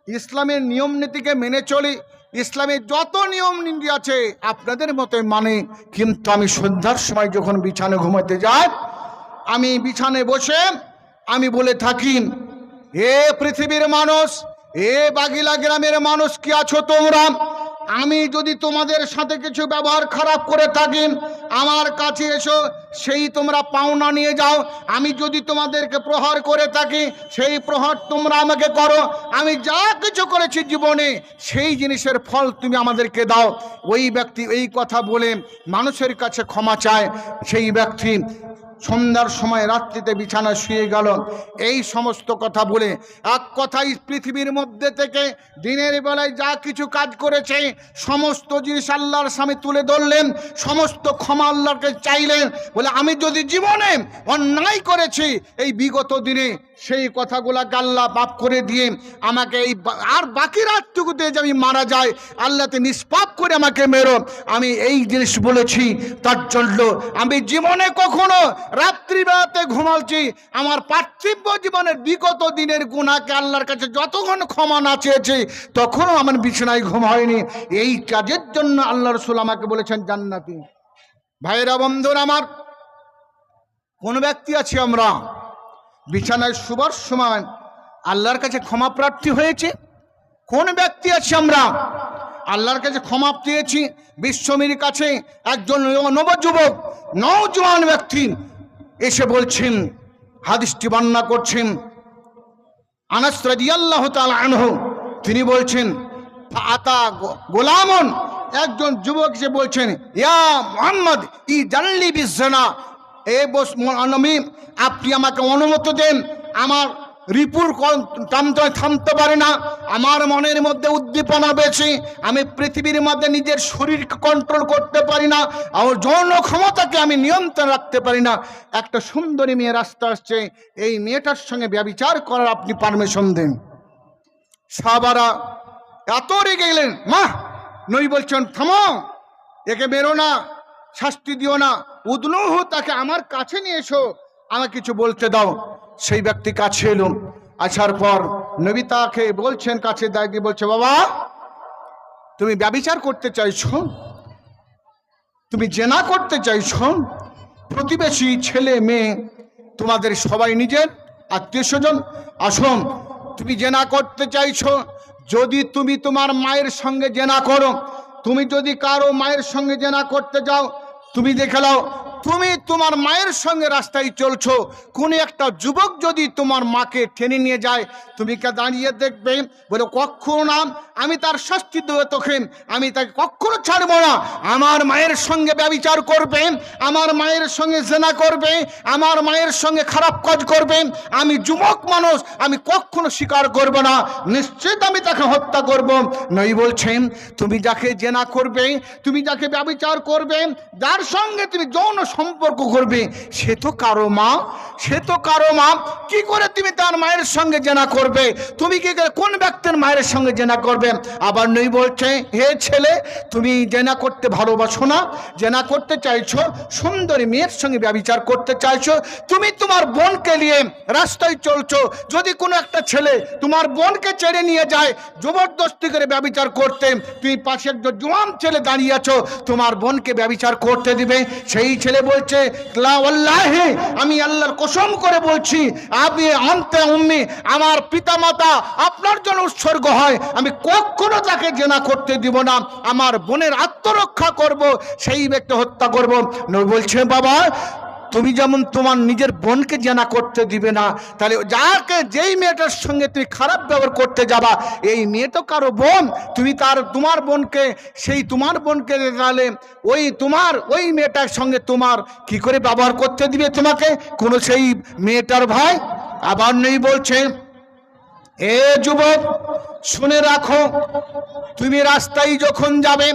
ইসলামের নিয়ম নীতিকে মেনে চলি, ইসলামের যত নিয়ম নীতি আছে আপনাদের মতো মানে, কিন্তু আমি সন্ধ্যার সময় যখন বিছানে ঘুমাতে যাই, আমি বিছানে বসে আমি বলে থাকি, এ পৃথিবীর মানুষ, এ বাগিলা গ্রামের মানুষ কি আছো তোমরা, আমি যদি তোমাদের সাথে কিছু ব্যবহার খারাপ করে থাকি আমার কাছে এসো, সেই তোমরা পাওনা নিয়ে যাও। আমি যদি তোমাদেরকে প্রহার করে থাকি সেই প্রহার তোমরা আমাকে করো। আমি যা কিছু করেছি জীবনে সেই জিনিসের ফল তুমি আমাদেরকে দাও। ওই ব্যক্তি এই কথা বলে মানুষের কাছে ক্ষমা চায়। সেই ব্যক্তি সন্ধ্যার সময় রাত্রিতে বিছানায় শুয়ে গেল। এই সমস্ত কথা বলে এক কথাই পৃথিবীর মধ্যে থেকে দিনের বেলায় যা কিছু কাজ করেছে সমস্ত জিনিস আল্লাহর সামনে তুলে ধরলেন, সমস্ত ক্ষমা আল্লাহকে চাইলেন। বলে আমি যদি জীবনে অন্যায় করেছি এই বিগত দিনে সেই কথাগুলাকে আল্লাহ পাপ করে দিয়ে আমাকে এই আর বাকি রাতটুকুতে যে আমি মারা যায় আল্লাহতে নিষ্পাপ করে আমাকে মেরো। আমি এই জিনিস বলেছি, তার জন্য আমি জীবনে কখনো রাত্রিবেলাতে ঘুমাচ্ছি, আমার পার্থিব জীবনের বিগত দিনের গুনাহকে আল্লাহর কাছে যতক্ষণ ক্ষমা না চেয়েছি তখনও আমার বিছানায় ঘুম হয়নি। এই কাজের জন্য আল্লাহ রাসূল আমাকে বলেছেন জান্নাতি। ভাইরা বন্ধুরা আমার, কোন ব্যক্তি আছি আমরা বিছানায় শুবার সময় আল্লাহর কাছে ক্ষমা প্রার্থী হয়েছে? কোন ব্যক্তি আছি আমরা আল্লাহর কাছে ক্ষমা পেয়েছি? বিশ্বনবীর কাছে একজন নবযুবক নওজোয়ান ব্যক্তি এসে বলছেন, হাদিসটি বর্ণনা করছেন আনাস রাদিয়াল্লাহু তাআলা আনহু, তিনি বলছেন আতা গোলামন, একজন যুবক এসে বলছেন, ইয়া মুহাম্মদ ইজাল্লি বিজ্জানা, এ নবী আপনি আমাকে অনুমতি দেন, আমার রিপুর থামতে পারে না, আমার মনের মধ্যে উদ্দীপনা বেশি, আমি পৃথিবীর মধ্যে নিজের শরীরকে কন্ট্রোল করতে পারি না, আমার যৌন ক্ষমতাকে আমি নিয়ন্ত্রণ রাখতে পারি না। একটা সুন্দরী মেয়ে রাস্তা আসছে, এই মেয়েটার সঙ্গে ব্যভিচার করার আপনি পারমিশন দেন। সাহাবারা এত রেগে গেলেন, মা নবী বলছেন থামো, একে বেরো না, শাস্তি দিও না, উদলুহু, তাকে আমার কাছে নিয়ে এসো, আমাকে কিছু বলতে দাও। সেই ব্যক্তি কাছে এলো, আসার পর নবী তাকে বলছেন, কাছে দাঁড়িয়ে বলছে, বাবা তুমি ব্যভিচার করতে চাইছো, তুমি জেনা করতে চাইছো, প্রতিবেশী ছেলে মেয়ে তোমাদের সবাই নিজের আত্মীয় স্বজন, আসুন তুমি জেনা করতে চাইছো, যদি তুমি তোমার মায়ের সঙ্গে জেনা করো, তুমি যদি কারো মায়ের সঙ্গে জেনা করতে যাও, তুমি দেখে নাও তুমি তোমার মায়ের সঙ্গে রাস্তায় চলছো, কোন একটা যুবক যদি তোমার মাকে টেনে নিয়ে যায়, তুমি কে দাঁড়িয়ে দেখবে, বলে কখনো না, আমি তার শাস্তি দেবো, তোকে আমি তাকে কখনো ছাড়বো না। আমার মায়ের সঙ্গে ব্যভিচার করবে, আমার মায়ের সঙ্গে জেনা করবে, আমার মায়ের সঙ্গে খারাপ কাজ করবে, আমি যুবক মানুষ, আমি কখনো স্বীকার করব না, নিশ্চিত আমি তাকে হত্যা করব। নবী বলছেন তুমি যাকে জেনা করবে, তুমি যাকে ব্যভিচার করবে, যার সঙ্গে তুমি যৌন সম্পর্ক করবে, সে তো কারো মা, সে তো কারো মা, কি করে তুমি তার মায়ের সঙ্গে জেনা করবে? তুমি কি করে কোন ব্যক্তির মায়ের সঙ্গে জেনা করবে? আবার নবী বলছে, হে ছেলে তুমি জেনা করতে ভালোবাসো না, জেনা করতে চাইছো, সুন্দরী মেয়ের সঙ্গে ব্যভিচার করতে চাইছো, তুমি তোমার বোনকে নিয়ে রাস্তায় চলছো, যদি কোনো একটা ছেলে তোমার বোনকে ছেড়ে নিয়ে যায় জবরদস্তি করে ব্যভিচার করতে, তুমি পাশে একজন জোয়ান ছেলে দাঁড়িয়ে আছো, তোমার বোনকে ব্যভিচার করতে দিবে? সেই ছেলে ছেলে বলছে লা ওয়াল্লাহি, আমি আল্লাহর কসম করে বলছি, আপনি আনতে উম্মি, আমার পিতামাতা আপনার জন্য উৎসর্গ হয়, আমি কখনো তাকে জেনা করতে দিব না, আমার বোনের আত্মরক্ষা করব, সেই ব্যক্তি হত্যা করব। নবী বলছে বাবা, তুমি যেমন তোমার নিজের বোনকে জেনা করতে দিবে না, তাহলে যাকে যেই মেয়েটার সঙ্গে তুমি খারাপ ব্যবহার করতে যাবা, এই মেয়ে তো কারো বোন, তুমি তোমার বোনকে, সেই তোমার বোনকে তাহলে ওই মেয়েটার সঙ্গে তোমার কি করে ব্যবহার করতে দিবে তোমাকে কোনো সেই মেয়েটার ভাই? আবার নেই বলছে, এ যুবক শুনে রাখো, তুমি রাস্তায় যখন যাবে,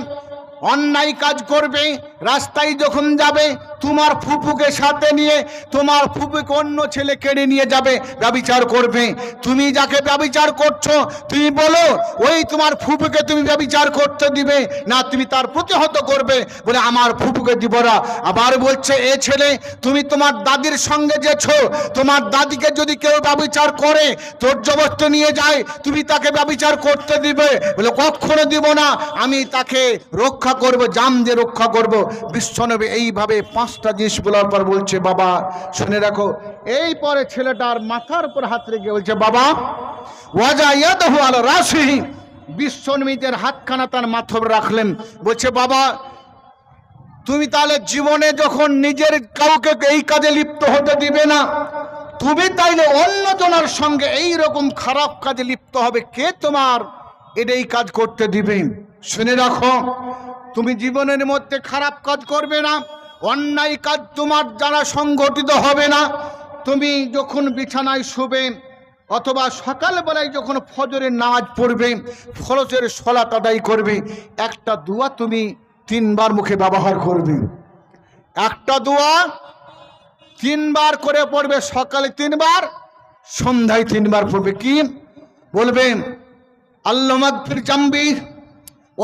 অন্যায় কাজ করবে, রাস্তায় যখন যাবে, তোমার ফুপুকে সাথে নিয়ে তোমার ফুপুকে অন্য ছেলে কেড়ে নিয়ে যাবে, ব্যভিচার করবে। তুমি যাকে ব্যভিচার করছো, তুমি বলো ওই তোমার ফুপুকে তুমি ব্যভিচার করতে দিবে না, তুমি তার প্রতিহত করবে, বলে আমার ফুপুকে দিব না। আবার বলছে, এ ছেলে তুমি তোমার দাদির সঙ্গে যেছো, তোমার দাদিকে যদি কেউ ব্যভিচার করে, তোর জবরদস্তি নিয়ে যায়, তুমি তাকে ব্যভিচার করতে দিবে? বলে কখনো দিব না, আমি তাকে রক্ষা করব, জাম দিয়ে রক্ষা করব। বিশ্বনবী এইভাবে 5টা জিনিস বলার পর বলছে, বাবা শুনে রাখো। এই পরে ছেলেটার মাথার উপর হাত রেখে বলছে, বাবা ওয়াজা ইয়াদাহু আলা রাসিহি, বিশ্বনবীর হাতখানা তার মাথায় রাখলেন। বলছে, বাবা তুমি তাহলে জীবনে যখন নিজের কাউকে এই কাজে লিপ্ত হতে দিবে না, তুমি তাইলে অন্যজনের সঙ্গে এই রকম খারাপ কাজে লিপ্ত হবে, কে তোমার এই কাজ করতে দিবে? শুনে রাখো, তুমি জীবনের মধ্যে খারাপ কাজ করবে না, অন্যায় কাজ তোমার দ্বারা সংগঠিত হবে না। তুমি যখন বিছানায় শুবে অথবা সকালবেলায় যখন ফজরের নামাজ পড়বে, ফরজের সালাত আদায় করবে, একটা দোয়া তুমি 3 বার মুখে ব্যবহার করবে। একটা দোয়া 3 বার করে পড়বে, সকালে 3 বার, সন্ধ্যায় 3 বার পড়বে। কি বলবে? আল্লাহুম্মা গফির জামবি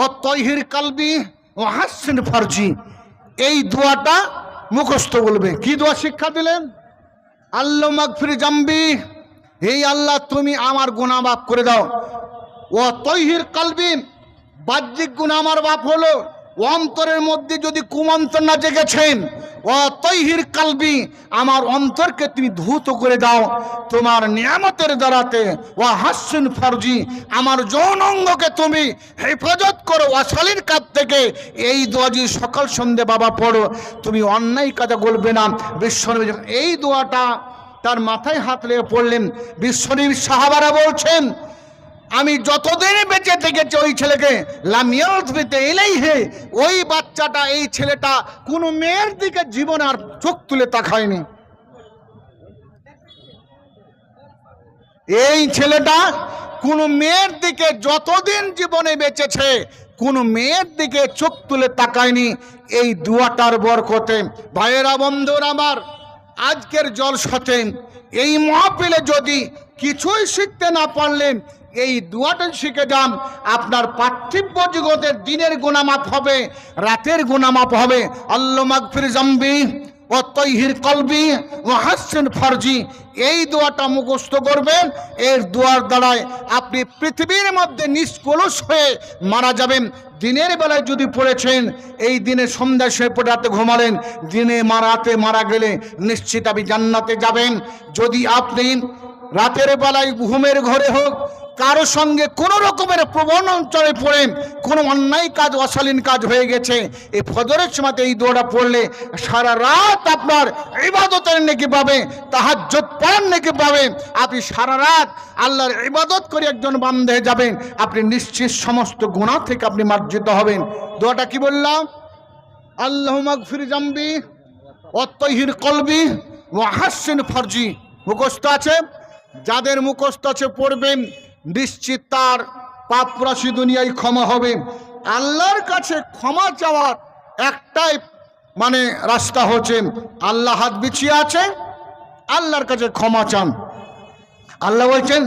ও তাহির কলবি ও হাসিন ফারজি। এই দোয়াটা মুখস্থ বলবে। কি দোয়া শিক্ষা দিলেন? আল্লাহুম্মা গফির জামবি, এই আল্লাহ তুমি আমার গুনাহ মাফ করে দাও। ও তাহির কলবি, বাহ্যিক গুনাহ আমার মাফ হলো, অন্তরের মধ্যে যদি কুমন্ত্রণা জেগেছেন, ও তাহির কলবি, আমার অন্তরকে তুমি ধৌত করে দাও তোমার নিয়ামতের দ্বারাতে। ও হাসিন ফারজি, আমার যৌন অঙ্গকে তুমি হেফাজত করো অশালীন কাজ থেকে। এই দোয়া যদি সকাল সন্ধ্যে বাবা পড়ো, তুমি অন্যায় কাজে বলবে না। বিশ্বনবী এই দোয়াটা তার মাথায় হাত লেগে পড়লেন। বিশ্বনবী সাহাবারা বলছেন, আমি যতদিন বেঁচে থেকেছি ওই ছেলেকে ওই বাচ্চাটা, এই ছেলেটা কোনো মেয়ের দিকে জীবনে আর চোখ তুলে তাকায়নি। এই ছেলেটা কোনো মেয়ের দিকে যতদিন জীবনে বেঁচেছে, কোনো মেয়ের দিকে চোখ তুলে তাকায়নি এই দুয়াটার বরকতে। ভাইয়েরা বন্ধুরা আমার, আজকের জলসাতে এই মাহফিলে যদি কিছুই শিখতে না পারলেন, এই দুয়াটা শিখে যান, আপনার পার্থিব জগতের দিনের গুনাহ মাফ হবে, রাতের গুনাহ মাফ হবে। আল্লাহুম্মা গফির জামবি ও তাহির কলবি ও হাসিন ফারজি, এই দোয়াটা মুখস্থ করবেন। এর দোয়ার দ্বারায় আপনি পৃথিবীর মধ্যে নিষ্কলুষ হয়ে মারা যাবেন। দিনের বেলায় যদি পড়েছেন, এই দিনে সন্ধ্যায় শুয়ে পড়ে রাতে ঘুমালেন, দিনে রাতে মারা গেলে নিশ্চিত আপনি জান্নাতে যাবেন। যদি আপনি রাতের বেলায় ঘুমের ঘরে হোক, কারো সঙ্গে কোনো রকমের প্রবণ অঞ্চলে পড়ে কোনো অন্যায় কাজ, অশালীন কাজ হয়ে গেছে, এই ফজরের সময়তে এই দোয়াটা পড়লে সারা রাত আপনার ইবাদতের নেকি পাবে, তাহাজ্জুদ পড়ার নেকি পাবে। আপনি সারা রাত আল্লাহর ইবাদত করে একজন বান্দা হয়ে যাবেন। আপনি নিশ্চিত সমস্ত গুনাহ থেকে আপনি মার্জিত হবেন। দোয়াটা কি বললাম? আল্লাহুম্মা গফির জামবি ও তাহির কলবি ও হাসিন ফারজি। মুখস্থ আছে? যাদের মুখস্থ আছে পড়বেন, নিশ্চিত তার পাপ রাশি দুনিয়ায় ক্ষমা হবে। আল্লাহর কাছে ক্ষমা চাওয়ার একটাই রাস্তা হচ্ছে, আল্লাহ হাত বিছিয়ে আছে, আল্লাহর কাছে ক্ষমা চান। আল্লাহ বলছেন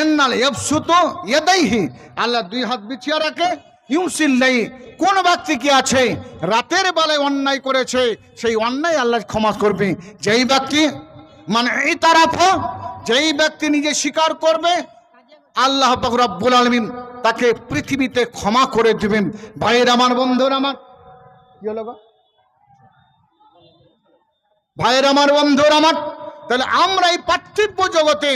ইন্নাল ইয়াবসুতু ইয়াদাইহি, আল্লাহ 2 হাত বিছিয়ে রাখে। ইউসিল্লাই, কোন ব্যক্তি কি আছে রাতের বেলায় অন্যায় করেছে, সেই অন্যায় আল্লাহ ক্ষমা করবে। যেই ব্যক্তি এই তারাফ, যেই ব্যক্তি নিজে স্বীকার করবে, আল্লাহ পাক রব্বুল আলামিন তাকে পৃথিবীতে ক্ষমা করে দিবেন। ভাইয়ের আমার, বন্ধুরা আমার, কি হলো গো? ভাইয়ের আমার, বন্ধুর আমার, তাহলে আমরা এই পার্থিব জগতে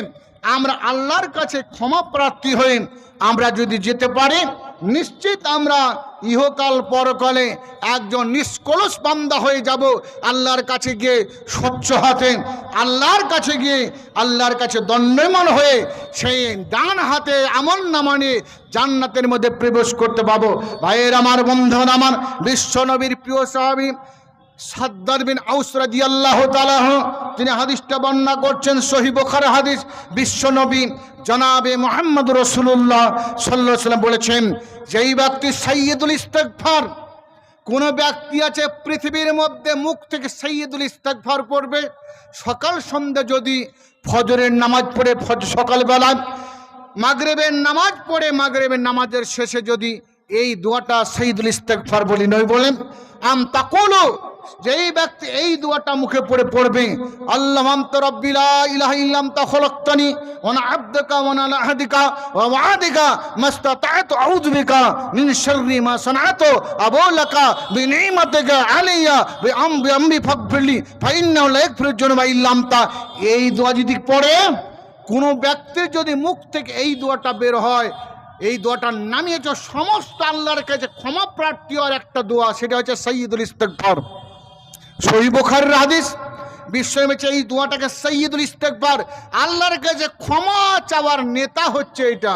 আমরা আল্লাহর কাছে ক্ষমা প্রার্থী হয়ে আমরা যদি যেতে পারি, নিশ্চিত আমরা ইহকাল পরকালে একজন নিষ্কলুষ বান্দা হয়ে যাব। আল্লাহর কাছে গিয়ে স্বচ্ছ হাতে, আল্লাহর কাছে গিয়ে আল্লাহর কাছে দণ্ডায়মান হয়ে সেই ডান হাতে আমল নামা নিয়ে জান্নাতের মধ্যে প্রবেশ করতে পাবো। ভাইয়ের আমার, বন্ধুরা আমার, বিশ্ব নবীর প্রিয় সাহাবী সাদ্দাদ বিন আউস রাদিয়াল্লাহু তাআলা তিনি হাদিসটা বর্ণনা করছেন, সহিহ বুখারী হাদিস। বিশ্বনবী জনাবে মুহাম্মদ রাসূলুল্লাহ সাল্লাল্লাহু আলাইহি ওয়াসাল্লাম বলেছেন, যেই ব্যক্তি সাইয়্যিদুল ইস্তিগফার, কোন ব্যক্তি আছে পৃথিবীর মধ্যে মুখ থেকে সাইয়্যিদুল ইস্তিগফার পড়বে, সকাল সন্ধ্যা যদি ফজরের নামাজ পড়ে সকালবেলা, মাগরিবের নামাজ পড়ে মাগরিবের নামাজের শেষে যদি এই দোয়াটা সাইয়্যিদুল ইস্তিগফার বলি নয় বলেন আম তাকুলু, যেই ব্যক্তি এই দোয়াটা মুখে পড়ে পড়বে, আল্লাহ আনতা রাব্বি লা ইলাহা ইল্লা আনতা খলাকতানি ওয়া আনা আবদুকা ওয়া আনা আহদিকা ওয়া ওয়াদিকা মাস্তাতা'তু আউযু বিকা মিন শাররি মা সানাতু আবু লাকা বিনিমাতিকা আলাইয়া বিআমরি ফাগফিরলি ফাইন্নাহু লা ইয়াগফিরুয যুনুবা ইল্লা আনতা। এই দোয়া যদি পড়ে কোনো ব্যক্তির যদি মুখ থেকে এই দোয়াটা বের হয়, এই দোয়াটার নামই হচ্ছে সমস্ত আল্লাহর কাছে ক্ষমা প্রার্থী হওয়ার একটা দোয়া, সেটা হচ্ছে সাইয়্যিদুল ইস্তিগফার। সহিহ বুখারীর হাদিস, বিশ্বনবী এই দোয়াটাকে সাইয়্যিদুল ইস্তিগফার, আল্লাহর কাছে ক্ষমা চাওয়ার নেতা হচ্ছে এটা।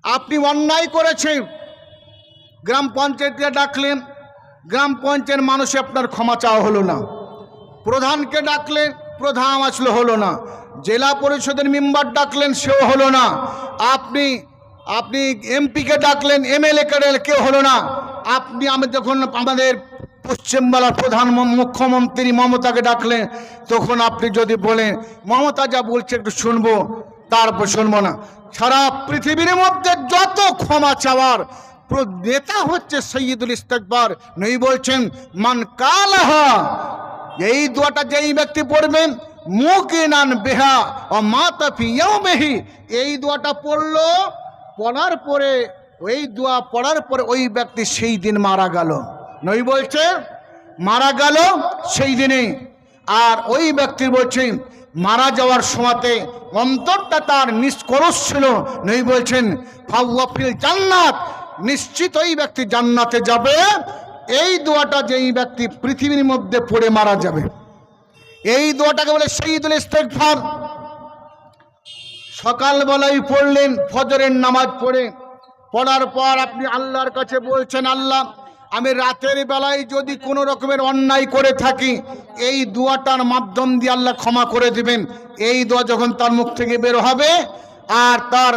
আপনি অন্যায় করেছেন, গ্রাম পঞ্চায়েতে ডাকলেন, গ্রাম পঞ্চায়েতের মানুষে আপনার ক্ষমা চাওয়া হলো না, প্রধানকে ডাকলেন, প্রধান আসলে হলো না, জেলা পরিষদের মেম্বার ডাকলেন, সেও হলো না, আপনি এমপিকে ডাকলেন, এমএলএকে কেউ হলো না, আপনি আমি যখন আমাদের পশ্চিমবাংলার প্রধান মুখ্যমন্ত্রী মমতাকে ডাকলেন, তখন আপনি যদি বলেন মমতা যা বলছে একটু শুনবো, তারপর শুনবো না। সারা পৃথিবীর মধ্যে যত ক্ষমা চাওয়ার নেতা হচ্ছে সাইয়্যিদুল ইস্তিগফার। নবী বলছেন মান কালাহা, এই দোয়াটা যেই ব্যক্তি পড়বেন মুকিনান বিহা ওয়া মাতা ফি ইয়াউমিহি, এই দোয়াটা পড়ার পরে ওই দোয়া পড়ার পরে ওই ব্যক্তি সেই দিন মারা গেল, নবী বলছে মারা গেল সেই দিনে। আর ওই ব্যক্তির বলছেন মারা যাওয়ার সময়তে অন্তরটা তার নিষ্কলুষ ছিল, নবী বলছেন ফাহুয়া ফিল জান্নাত, নিশ্চিত ওই ব্যক্তি জান্নাতে যাবে। এই দোয়াটা যেই ব্যক্তি পৃথিবীর মধ্যে পড়ে মারা যাবে, এই দোয়াটাকে বলে সাইয়্যিদুল ইস্তিগফার। সকালবেলায় পড়লেন, ফজরের নামাজ পড়ার পর আপনি আল্লাহর কাছে বলছেন, আল্লাহ আমি রাতের বেলায় যদি কোনো রকমের অন্যায় করে থাকি, এই দোয়াটার মাধ্যম দিয়ে আল্লাহ ক্ষমা করে দিবেন। এই দোয়া যখন তার মুখ থেকে বের হবে আর তার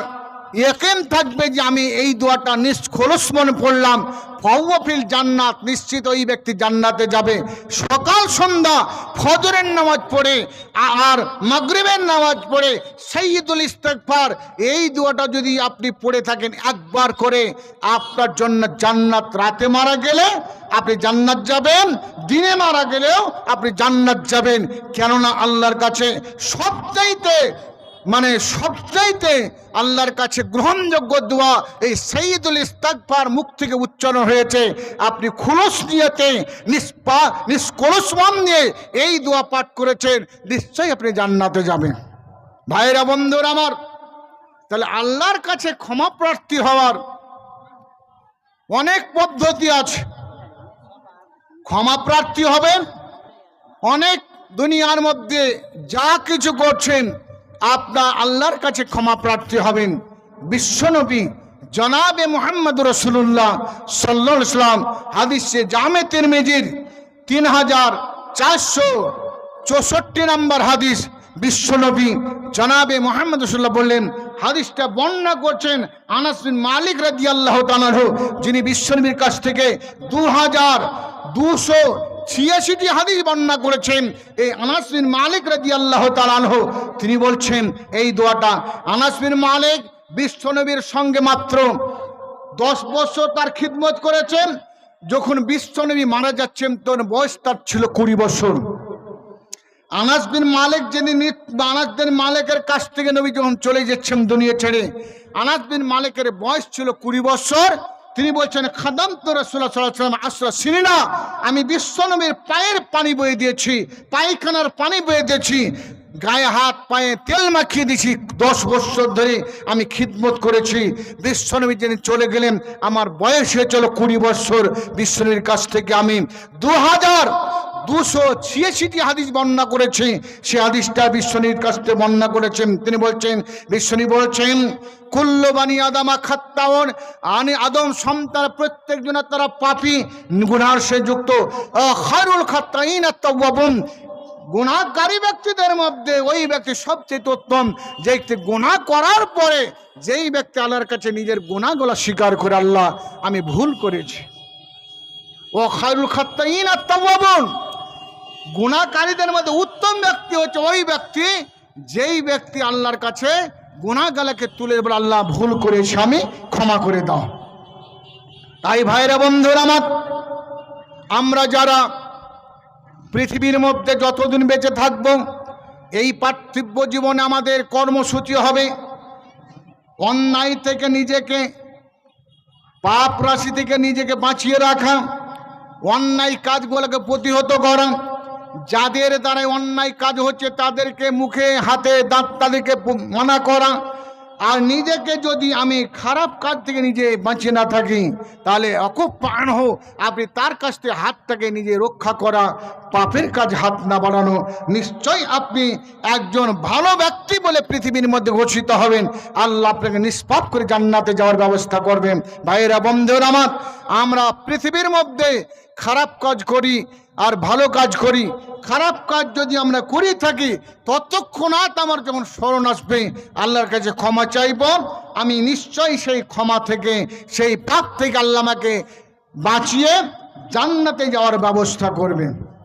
ইয়াকিন থাকবে যে আমি এই দোয়াটা নিষ্কলুষ মনে পড়লাম, ফাহুয়া ফিল জান্নাত, নিশ্চিত ওই ব্যক্তি জান্নাতে যাবে। সকাল সন্ধ্যা ফজরের নামাজ পড়ে আর মাগরিবের নামাজ পড়ে সাইয়্যিদুল ইস্তিগফার, এই দোয়াটা যদি আপনি পড়ে থাকেন একবার করে, আপনার জন্য জান্নাত। রাতে মারা গেলে আপনি জান্নাত যাবেন, দিনে মারা গেলেও আপনি জান্নাত যাবেন। কেননা আল্লাহর কাছে সবচাইতে আল্লাহর কাছে গ্রহণযোগ্য দোয়া এই সাইয়্যিদুল ইস্তিগফার মুখ থেকে উচ্চারণ হয়েছে। আপনি খুলুস নিয়তে নিষ্কলুষ মন নিয়ে এই দোয়া পাঠ করেছেন, নিশ্চয়ই আপনি জান্নাতে যাবেন। ভাইরা, বন্ধুরা আমার, তাহলে আল্লাহর কাছে ক্ষমা প্রার্থী হওয়ার অনেক পদ্ধতি আছে। ক্ষমা প্রার্থী হবেন, অনেক দুনিয়ার মধ্যে যা কিছু করছেন আপনার আল্লাহর কাছে ক্ষমা প্রার্থী হবেন। বিশ্বনবী জনাবে মুহাম্মদ রাসূলুল্লাহ সাল্লাল্লাহু আলাইহি ওয়াসাল্লাম হাদিসে জামে তিরমিজির 3464 নম্বর হাদিস, বিশ্বনবী জনাবে মুহাম্মদ রাসূলুল্লাহ বললেন, হাদিসটা বর্ণনা করছেন আনাস বিন মালিক রাদিয়াল্লাহু তাআলা আনহু, যিনি বিশ্বনবীর কাছ থেকে 2286টি হাদিস বর্ণনা করেছেন। এই আনাস বিন মালিক রাদিয়াল্লাহু তাআলা আনহু তিনি বলছেন এই দোয়াটা, আনাস বিন মালিক বিশ্বনবীর সঙ্গে মাত্র 10 বছর তার খিদমত করেছেন। যখন বিশ্বনবী মারা যাচ্ছেন তখন বয়স তার ছিল 20 বছর। আনাস বিন মালিকের কাছ থেকে নবী যখন চলে যাচ্ছেন দুনিয়া ছেড়ে, আনাস বিন মালিকের বয়স ছিল 20 বছর। তিনি বলছেন খাদাম তো রাসূলুল্লাহ সাল্লাল্লাহু আলাইহি ওয়াসাল্লাম আশরা সিনিনা, আমি বিশ্বনবীর পায়ের পানি বয়ে দিয়েছি, পায়খানার পানি বয়ে দিয়েছি, গায়ে হাত পায়ে তেল মাখিয়ে দিয়েছি। 10 বছর ধরে আমি খিদমত করেছি। বিশ্বনবী যিনি চলে গেলেন, আমার বয়স হয়েছিল 20 বছর। বিশ্বনবীর কাছ থেকে আমি 2286টি হাদিস বর্ণনা করেছি। সে হাদিসটা বিশ্বনবীর কাছ থেকে বর্ণনা করেছেন। তিনি বলছেন, বিশ্বনবী বলছেন, কুল্লু বানি আদামা খাত্তাউন, আদম সন্তান প্রত্যেকজন তারা পাপী, গুনার সে যুক্ত। খায়রুল খাত্তাইন আত-তাওয়াবুন, গুনাহকারী ব্যক্তিদের মধ্যে ওই ব্যক্তি সবচেয়ে উত্তম যে ব্যক্তি গুনাহ করার পরে যেই ব্যক্তি আল্লাহর কাছে নিজের গুনাহগুলো স্বীকার করে, আল্লাহ আমি ভুল করেছি। ও খায়রুল খাত্তাইন আত-তাওয়াবুন, গুনাহকারীদের মধ্যে উত্তম ব্যক্তি হচ্ছে ওই ব্যক্তি যেই ব্যক্তি আল্লাহর কাছে গুনাহগুলোকে তুলে বলে, আল্লাহ ভুল করেছি, আমি ক্ষমা করে দাও। তাই ভাইরা বন্ধুরা আমার, আমরা যারা পৃথিবীর মধ্যে যতদিন বেঁচে থাকব, এই পার্থিব জীবনে আমাদের কর্মসূচি হবে অন্যায় থেকে নিজেকে, পাপ রাশি থেকে নিজেকে বাঁচিয়ে রাখা, অন্যায় কাজগুলোকে প্রতিহত করা, যাদের দ্বারা অন্যায় কাজ হচ্ছে তাদেরকে মুখে হাতে দাঁত তাদেরকে মানা করা। আর নিজেকে যদি আমি খারাপ কাজ থেকে নিজে বাঁচিয়ে না থাকি, তাহলে অকুপান হো, আপনি তার কাছ থেকে হাতটাকে নিজে রক্ষা করা, পাপের কাজ হাত না বাড়ানো। নিশ্চয়ই আপনি একজন ভালো ব্যক্তি বলে পৃথিবীর মধ্যে ঘোষিত হবেন। আল্লাহ আপনাকে নিষ্পাপ করে জান্নাতে যাওয়ার ব্যবস্থা করবেন। ভাইয়েরা বন্ধুরা আমার, আমরা পৃথিবীর মধ্যে খারাপ কাজ করি আর ভালো কাজ করি। খারাপ কাজ যদি আমরা করি থাকি, ততক্ষণাৎ আমার যখন স্মরণ আসবে আল্লাহর কাছে ক্ষমা চাইব, আমি নিশ্চয়ই সেই ক্ষমা থেকে, সেই পাপ থেকে আল্লাহ আমাকে বাঁচিয়ে জান্নাতে যাওয়ার ব্যবস্থা করবেন।